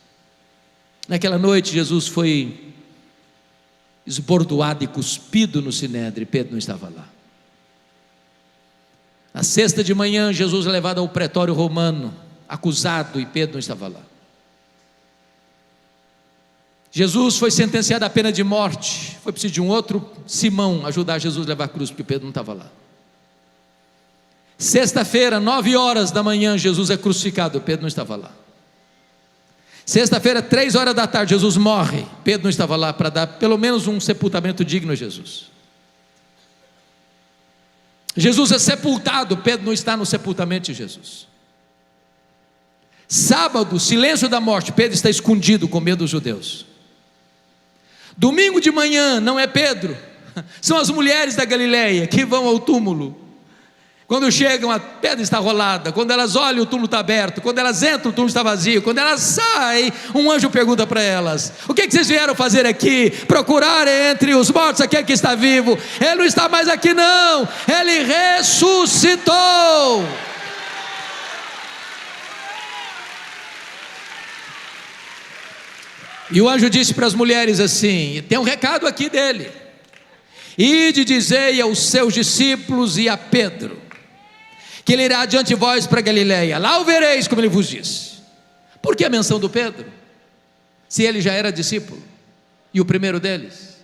Naquela noite Jesus foi esbordoado e cuspido no sinédrio, e Pedro não estava lá. Na sexta de manhã, Jesus é levado ao pretório romano, acusado, e Pedro não estava lá. Jesus foi sentenciado à pena de morte. Foi preciso de um outro Simão ajudar Jesus a levar a cruz, porque Pedro não estava lá. Sexta-feira, 9 horas da manhã, Jesus é crucificado, Pedro não estava lá. Sexta-feira, 3 horas da tarde, Jesus morre, Pedro não estava lá para dar pelo menos um sepultamento digno a Jesus. Jesus é sepultado, Pedro não está no sepultamento de Jesus. Sábado, silêncio da morte, Pedro está escondido com medo dos judeus. Domingo de manhã, não é Pedro, são as mulheres da Galileia que vão ao túmulo. Quando chegam, a pedra está rolada. Quando elas olham, o túmulo está aberto. Quando elas entram, o túmulo está vazio. Quando elas saem, um anjo pergunta para elas: o que vocês vieram fazer aqui? Procurar entre os mortos aquele que está vivo. Ele não está mais aqui não, ele ressuscitou. E o anjo disse para as mulheres assim: tem um recado aqui dele: ide dizei aos seus discípulos e a Pedro que ele irá adiante de vós para Galileia, lá o vereis como ele vos disse. Por que a menção do Pedro, se ele já era discípulo e o primeiro deles?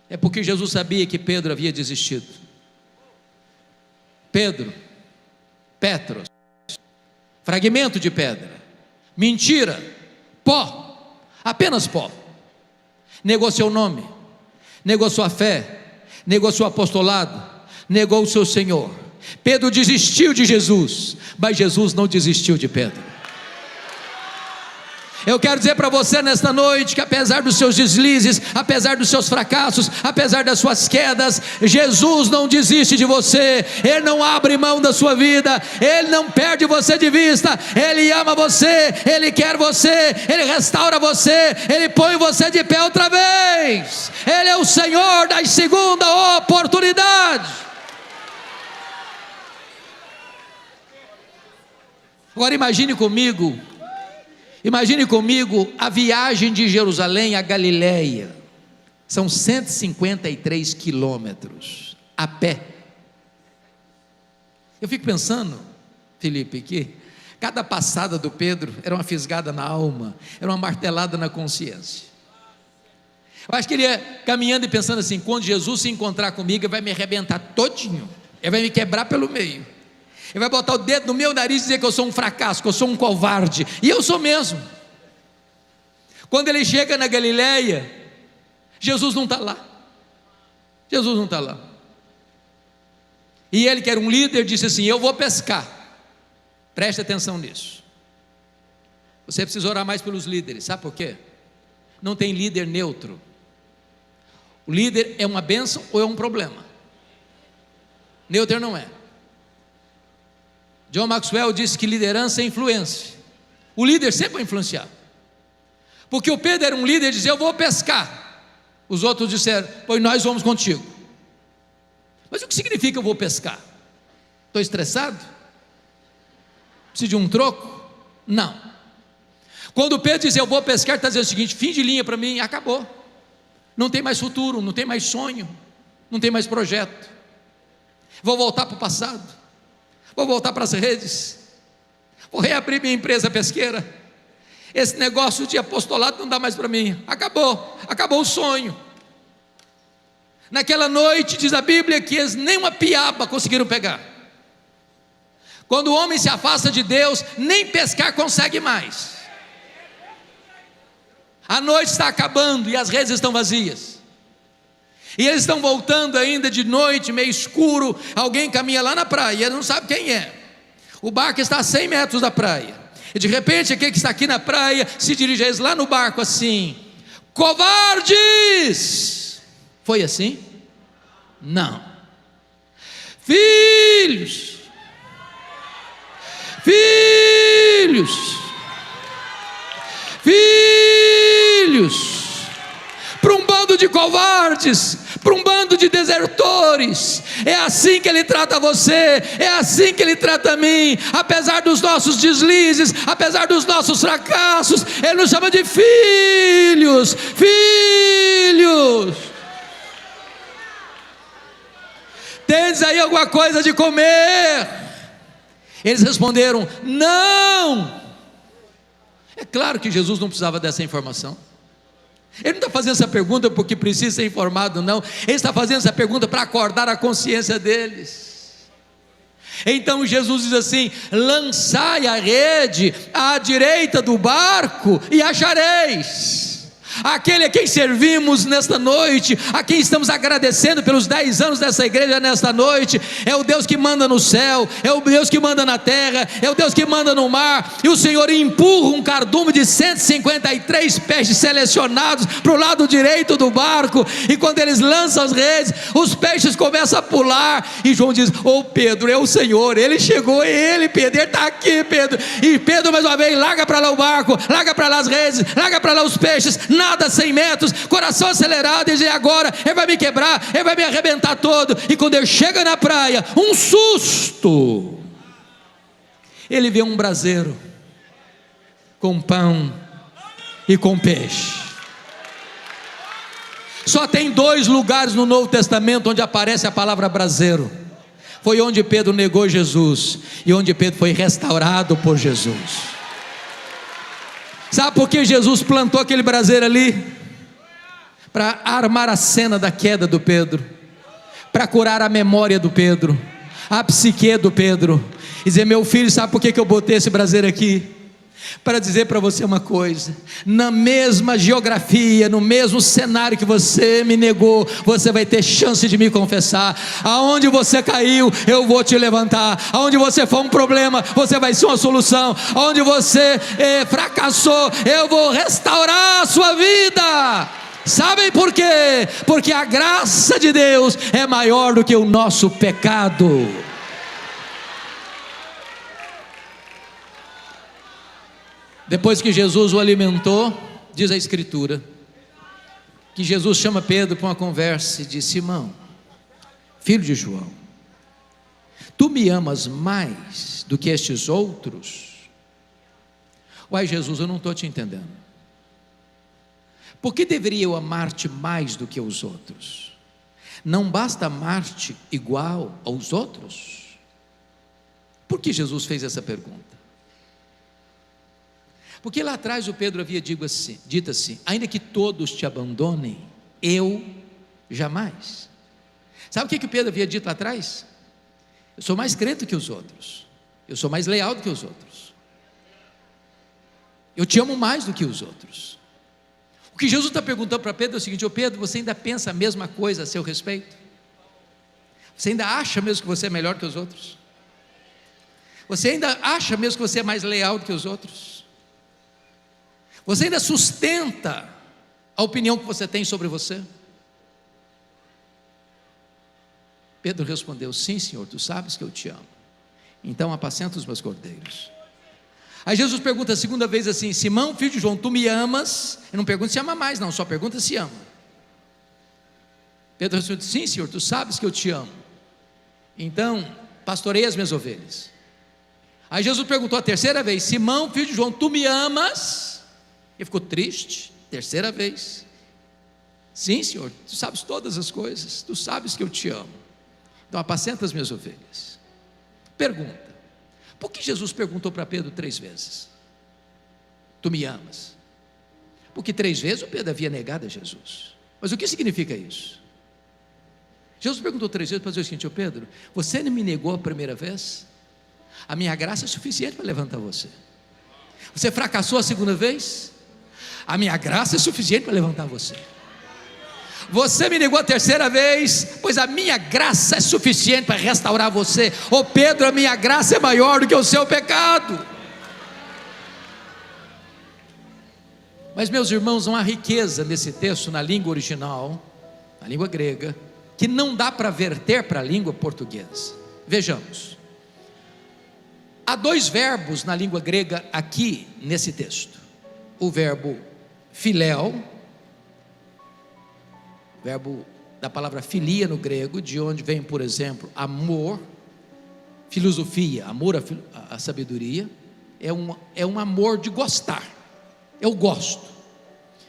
É porque Jesus sabia que Pedro havia desistido. Pedro, Petros, fragmento de pedra, mentira, pó, apenas pó. Negou seu nome, negou sua fé, negou seu apostolado, negou o seu Senhor. Pedro desistiu de Jesus, mas Jesus não desistiu de Pedro. Eu quero dizer para você nesta noite que apesar dos seus deslizes, apesar dos seus fracassos, apesar das suas quedas, Jesus não desiste de você. Ele não abre mão da sua vida, Ele não perde você de vista. Ele ama você, Ele quer você, Ele restaura você, Ele põe você de pé outra vez. Ele é o Senhor das segundas oportunidades. Agora imagine comigo a viagem de Jerusalém a Galileia. São 153 quilômetros a pé. Eu fico pensando, Felipe, que cada passada do Pedro era uma fisgada na alma, era uma martelada na consciência. Eu acho que ele ia caminhando e pensando assim: quando Jesus se encontrar comigo, ele vai me arrebentar todinho, ele vai me quebrar pelo meio, ele vai botar o dedo no meu nariz e dizer que eu sou um fracasso, que eu sou um covarde, e eu sou mesmo. Quando ele chega na Galileia, Jesus não está lá. Jesus não está lá. E ele, que era um líder, disse assim: eu vou pescar. Preste atenção nisso. Você precisa orar mais pelos líderes, sabe por quê? Não tem líder neutro. O líder é uma bênção ou é um problema? Neutro não é. John Maxwell disse que liderança é influência. O líder sempre vai influenciar. Porque o Pedro era um líder e dizia: eu vou pescar. Os outros disseram: pois nós vamos contigo. Mas o que significa eu vou pescar? Estou estressado? Preciso de um troco? Não. Quando o Pedro diz eu vou pescar, está dizendo o seguinte: fim de linha para mim, acabou. Não tem mais futuro, não tem mais sonho, não tem mais projeto. Vou voltar para o passado, vou voltar para as redes, vou reabrir minha empresa pesqueira. Esse negócio de apostolado não dá mais para mim, acabou o sonho. Naquela noite, diz a Bíblia, que eles nem uma piaba conseguiram pegar. Quando o homem se afasta de Deus, nem pescar consegue mais. A noite está acabando e as redes estão vazias. E eles estão voltando ainda de noite, meio escuro. Alguém caminha lá na praia, ele não sabe quem é. O barco está a 100 metros da praia. E de repente aquele que está aqui na praia se dirige a eles lá no barco assim: covardes! Foi assim? Não. Filhos, para um bando de covardes, covardes, para um bando de desertores. É assim que Ele trata você, é assim que Ele trata a mim. Apesar dos nossos deslizes, apesar dos nossos fracassos, Ele nos chama de filhos. Filhos, tendes aí alguma coisa de comer? Eles responderam: não. É claro que Jesus não precisava dessa informação. Ele não está fazendo essa pergunta porque precisa ser informado, não. Ele está fazendo essa pergunta para acordar a consciência deles. Então Jesus diz assim: lançai a rede à direita do barco e achareis. Aquele a quem servimos nesta noite, a quem estamos agradecendo pelos 10 anos dessa igreja nesta noite, é o Deus que manda no céu, é o Deus que manda na terra, é o Deus que manda no mar. E o Senhor empurra um cardume de 153 peixes selecionados para o lado direito do barco, e quando eles lançam as redes, os peixes começam a pular, e João diz: ô Pedro, é o Senhor, Ele chegou, é Ele, Pedro, Ele está aqui, Pedro. E Pedro mais uma vez, larga para lá o barco, larga para lá as redes, larga para lá os peixes, nada 100 metros, coração acelerado, e diz: agora Ele vai me quebrar, Ele vai me arrebentar todo. E quando ele chega na praia, um susto, ele vê um braseiro com pão e com peixe. Só tem 2 lugares no Novo Testamento onde aparece a palavra braseiro. Foi onde Pedro negou Jesus e onde Pedro foi restaurado por Jesus. Sabe por que Jesus plantou aquele braseiro ali? Para armar a cena da queda do Pedro, para curar a memória do Pedro, a psique do Pedro, e dizer: meu filho, sabe por que eu botei esse braseiro aqui? Para dizer para você uma coisa: na mesma geografia, no mesmo cenário que você me negou, você vai ter chance de me confessar. Aonde você caiu, eu vou te levantar. Aonde você for um problema, você vai ser uma solução. Aonde você fracassou, eu vou restaurar a sua vida. Sabem por quê? Porque a graça de Deus é maior do que o nosso pecado. Depois que Jesus o alimentou, diz a Escritura, que Jesus chama Pedro para uma conversa e diz: Simão, filho de João, tu me amas mais do que estes outros? Uai, Jesus, eu não estou te entendendo. Por que deveria eu amar-te mais do que os outros? Não basta amar-te igual aos outros? Por que Jesus fez essa pergunta? Porque lá atrás o Pedro havia dito assim: ainda que todos te abandonem, eu jamais. Sabe o que o Pedro havia dito lá atrás? Eu sou mais crente que os outros, eu sou mais leal do que os outros, eu te amo mais do que os outros. O que Jesus está perguntando para Pedro é o seguinte: ô Pedro, você ainda pensa a mesma coisa a seu respeito? Você ainda acha mesmo que você é melhor que os outros? Você ainda acha mesmo que você é mais leal do que os outros? Você ainda sustenta a opinião que você tem sobre você? Pedro respondeu: sim, Senhor, tu sabes que eu te amo, então apacenta os meus cordeiros. Aí Jesus pergunta a segunda vez assim: Simão, filho de João, tu me amas? Ele não pergunta se ama mais, não, só pergunta se ama. Pedro respondeu: sim, Senhor, tu sabes que eu te amo, então pastorei as minhas ovelhas. Aí Jesus perguntou a terceira vez: Simão, filho de João, tu me amas? Ele ficou triste, terceira vez: sim, Senhor, tu sabes todas as coisas, tu sabes que eu te amo, então apacenta as minhas ovelhas. Pergunta: por que Jesus perguntou para Pedro 3 vezes? Tu me amas? Porque 3 vezes o Pedro havia negado a Jesus. Mas o que significa isso? Jesus perguntou 3 vezes para dizer o seguinte: ô Pedro, você não me negou a primeira vez? A minha graça é suficiente para levantar você. Você fracassou a segunda vez? A minha graça é suficiente para levantar você. Você me negou a terceira vez? Pois a minha graça é suficiente para restaurar você. Ô Pedro, a minha graça é maior do que o seu pecado. Mas meus irmãos, não há riqueza nesse texto na língua original, na língua grega, que não dá para verter para a língua portuguesa. Vejamos, há 2 verbos na língua grega aqui nesse texto: o verbo filéu, verbo da palavra filia no grego, de onde vem, por exemplo, amor, filosofia, amor à sabedoria, é um amor de gostar, eu gosto.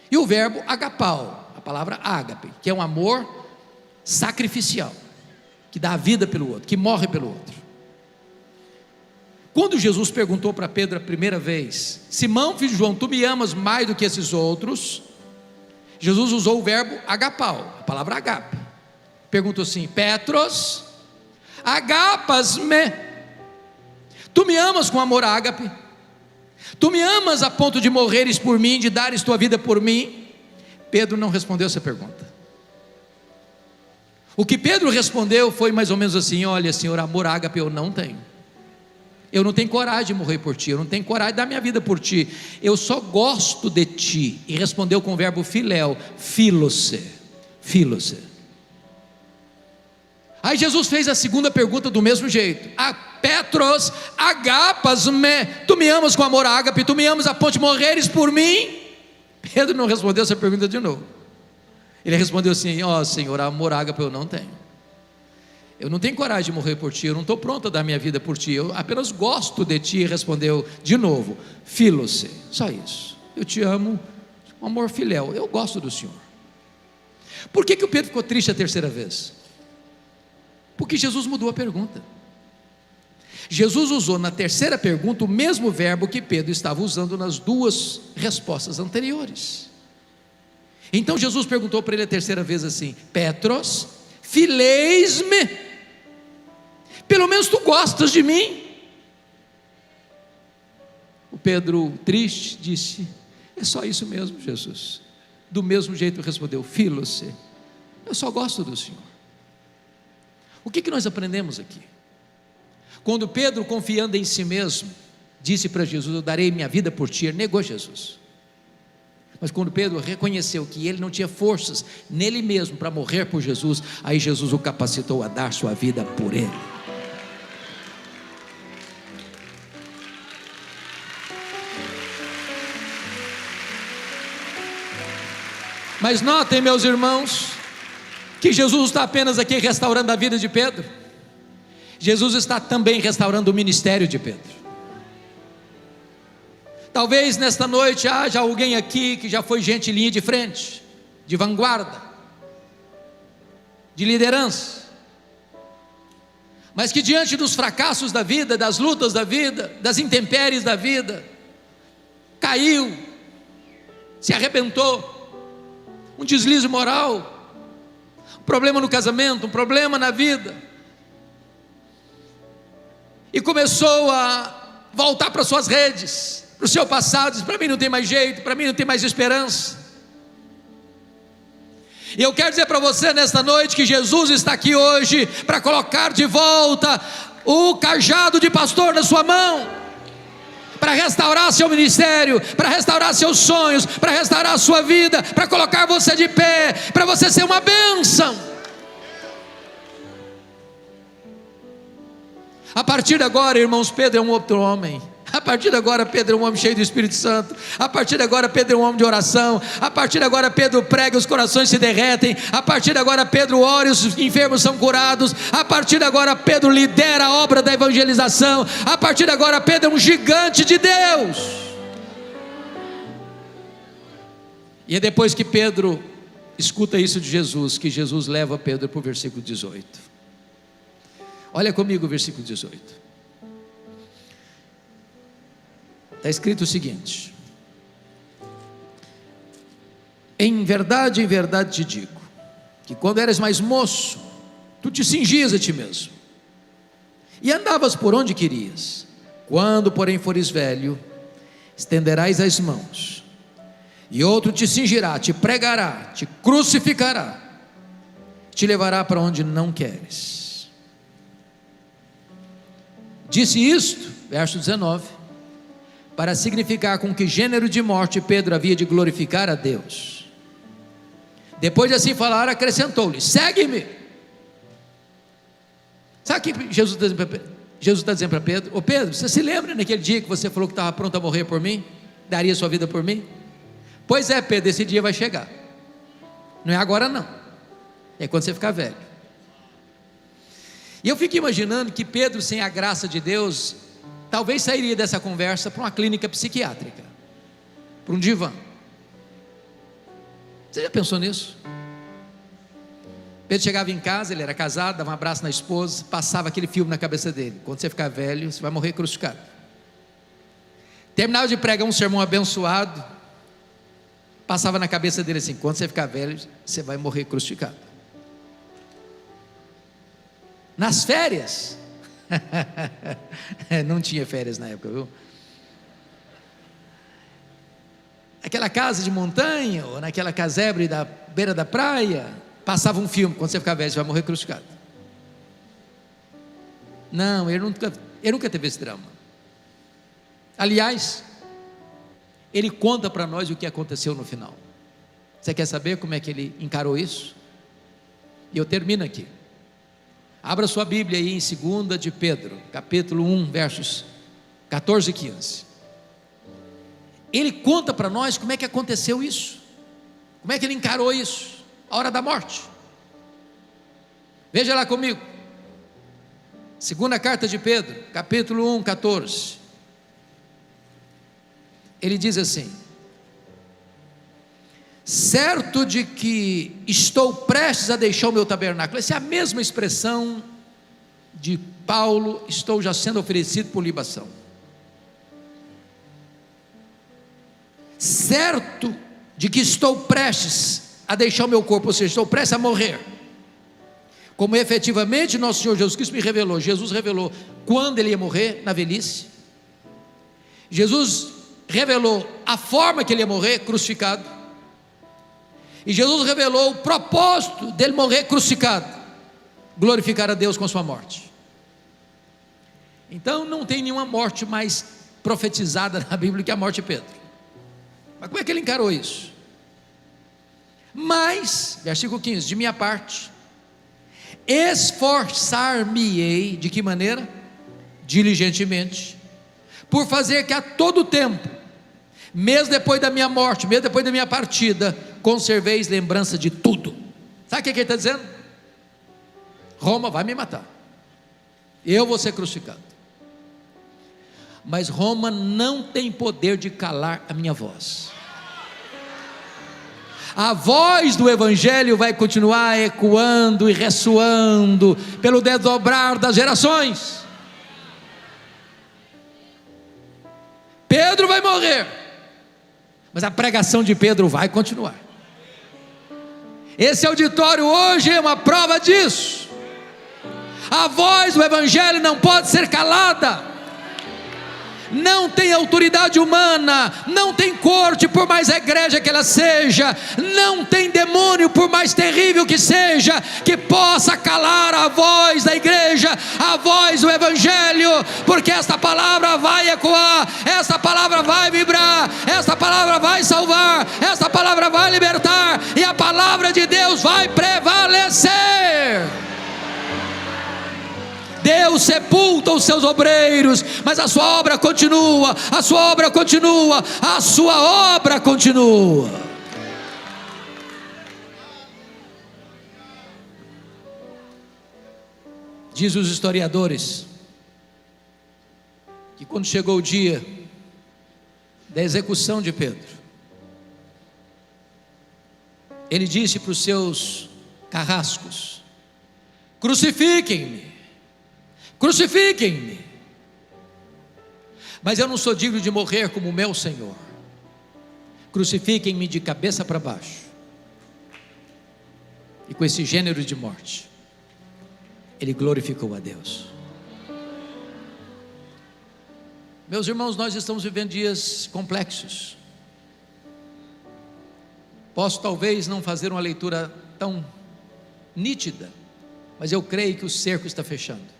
E o verbo agapau, a palavra ágape, que é um amor sacrificial, que dá a vida pelo outro, que morre pelo outro. Quando Jesus perguntou para Pedro a primeira vez: Simão, filho de João, tu me amas mais do que esses outros? Jesus usou o verbo agapau, a palavra agape. Perguntou assim: Petros, agapas-me? Tu me amas com amor ágape? Tu me amas a ponto de morreres por mim, de dares tua vida por mim? Pedro não respondeu essa pergunta. O que Pedro respondeu foi mais ou menos assim: olha, Senhor, amor ágape eu não tenho. Eu não tenho coragem de morrer por ti, eu não tenho coragem de dar minha vida por ti, eu só gosto de ti. E respondeu com o verbo filéu, filose. Aí Jesus fez a segunda pergunta do mesmo jeito: Petros, agapas-me? Tu me amas com amor ágape? Tu me amas a ponto de morreres por mim? Pedro não respondeu essa pergunta de novo. Ele respondeu assim: Senhor, amor ágape eu não tenho. Eu não tenho coragem de morrer por ti, eu não estou pronto a dar minha vida por ti, eu apenas gosto de ti. Respondeu de novo, filose, só isso. Eu te amo, um amor filéu, eu gosto do Senhor. Por que o Pedro ficou triste a terceira vez? Porque Jesus mudou a pergunta. Jesus usou na terceira pergunta o mesmo verbo que Pedro estava usando nas duas respostas anteriores. Então Jesus perguntou para ele a terceira vez assim: Petros, fileis-me? Pelo menos tu gostas de mim? O Pedro, triste, disse: é só isso mesmo, Jesus. Do mesmo jeito respondeu: filose, eu só gosto do Senhor. O que nós aprendemos aqui? Quando Pedro, confiando em si mesmo, disse para Jesus: eu darei minha vida por ti, ele negou Jesus. Mas quando Pedro reconheceu que ele não tinha forças nele mesmo para morrer por Jesus, aí Jesus o capacitou a dar sua vida por ele. Mas notem, meus irmãos, que Jesus está apenas aqui restaurando a vida de Pedro. Jesus está também restaurando o ministério de Pedro. Talvez nesta noite haja alguém aqui que já foi gente em linha de frente, de vanguarda, de liderança, mas que diante dos fracassos da vida, das lutas da vida, das intempéries da vida, caiu, se arrebentou, um deslize moral, um problema no casamento, um problema na vida, e começou a voltar para suas redes, para o seu passado, diz: para mim não tem mais jeito, para mim não tem mais esperança. E eu quero dizer para você nesta noite que Jesus está aqui hoje para colocar de volta o cajado de pastor na sua mão, para restaurar seu ministério, para restaurar seus sonhos, para restaurar a sua vida, para colocar você de pé, para você ser uma bênção. A partir de agora, irmãos, Pedro é um outro homem. A partir de agora Pedro é um homem cheio do Espírito Santo. A partir de agora Pedro é um homem de oração. A partir de agora Pedro prega, os corações se derretem. A partir de agora Pedro ora e os enfermos são curados. A partir de agora Pedro lidera a obra da evangelização. A partir de agora Pedro é um gigante de Deus. E é depois que Pedro escuta isso de Jesus, que Jesus leva Pedro para o versículo 18. Olha comigo o versículo 18. Está escrito o seguinte: em verdade te digo, que quando eras mais moço, tu te cingias a ti mesmo, e andavas por onde querias. Quando porém fores velho, estenderás as mãos, e outro te cingirá, te pregará, te crucificará, te levará para onde não queres. Disse isto, verso 19, para significar com que gênero de morte Pedro havia de glorificar a Deus. Depois de assim falar, acrescentou-lhe: segue-me. Sabe o que Jesus está dizendo para Pedro? Ô Pedro, você se lembra naquele dia que você falou que estava pronto a morrer por mim? Daria sua vida por mim? Pois é, Pedro, esse dia vai chegar. Não é agora não. É quando você ficar velho. E eu fico imaginando que Pedro, sem a graça de Deus, talvez sairia dessa conversa para uma clínica psiquiátrica, para um divã. Você já pensou nisso? Pedro chegava em casa, ele era casado, dava um abraço na esposa, passava aquele filme na cabeça dele: quando você ficar velho, você vai morrer crucificado. Terminava de pregar um sermão abençoado, passava na cabeça dele assim: quando você ficar velho, você vai morrer crucificado. Nas férias, não tinha férias na época, viu? Aquela casa de montanha, ou naquela casebre da beira da praia, passava um filme: quando você ficar velho, você vai morrer crucificado. Não, ele nunca teve esse drama. Aliás, ele conta para nós o que aconteceu no final. Você quer saber como é que ele encarou isso? E eu termino aqui. Abra sua Bíblia aí em 2 de Pedro, capítulo 1, versos 14 e 15. Ele conta para nós como é que aconteceu isso, como é que ele encarou isso, a hora da morte. Veja lá comigo, segunda carta de Pedro, capítulo 1, 14. Ele diz assim: certo de que estou prestes a deixar o meu tabernáculo. Essa é a mesma expressão de Paulo: estou já sendo oferecido por libação. Certo de que estou prestes a deixar o meu corpo, ou seja, estou prestes a morrer, como efetivamente nosso Senhor Jesus Cristo me revelou. Jesus revelou quando ele ia morrer, na velhice. Jesus revelou a forma que ele ia morrer, crucificado. E Jesus revelou o propósito dele morrer crucificado: glorificar a Deus com a sua morte. Então não tem nenhuma morte mais profetizada na Bíblia que a morte de Pedro. Mas como é que ele encarou isso? Mas, versículo 15: de minha parte, esforçar-me-ei, de que maneira? Diligentemente, por fazer que a todo tempo, mesmo depois da minha morte, mesmo depois da minha partida, conserveis lembrança de tudo. Sabe o que ele está dizendo? Roma vai me matar, eu vou ser crucificado, mas Roma não tem poder de calar a minha voz. A voz do Evangelho vai continuar ecoando e ressoando pelo desdobrar das gerações. Pedro vai morrer, mas a pregação de Pedro vai continuar. Esse auditório hoje é uma prova disso. A voz do Evangelho não pode ser calada. Não tem autoridade humana, não tem corte, por mais egrégia que ela seja, não tem demônio, por mais terrível que seja, que possa calar a voz da igreja, a voz do Evangelho, porque esta palavra vai ecoar, esta palavra vai vibrar, esta palavra vai salvar, esta palavra vai libertar, e a palavra de Deus vai prevalecer. Deus sepulta os seus obreiros, mas a sua obra continua, a sua obra continua, a sua obra continua. Diz os historiadores que quando chegou o dia da execução de Pedro, ele disse para os seus carrascos: crucifiquem-me, crucifiquem-me, mas eu não sou digno de morrer como o meu Senhor. Crucifiquem-me de cabeça para baixo. E com esse gênero de morte, ele glorificou a Deus. Meus irmãos, nós estamos vivendo dias complexos. Posso talvez não fazer uma leitura tão nítida, mas eu creio que o cerco está fechando.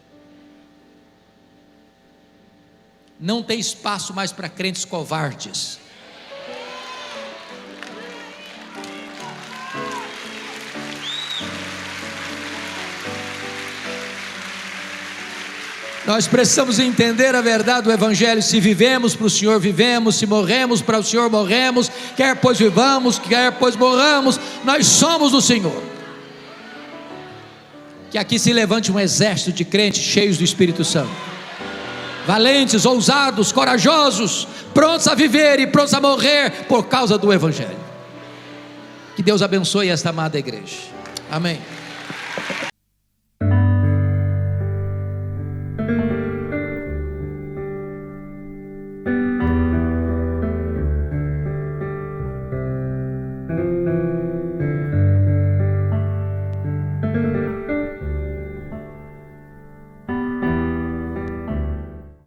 Não tem espaço mais para crentes covardes. Nós precisamos entender a verdade do Evangelho. Se vivemos para o Senhor, vivemos. Se morremos para o Senhor, morremos. Quer pois vivamos, quer pois morramos, nós somos do Senhor. Que aqui se levante um exército de crentes cheios do Espírito Santo, valentes, ousados, corajosos, prontos a viver e prontos a morrer por causa do Evangelho. Que Deus abençoe esta amada igreja. Amém.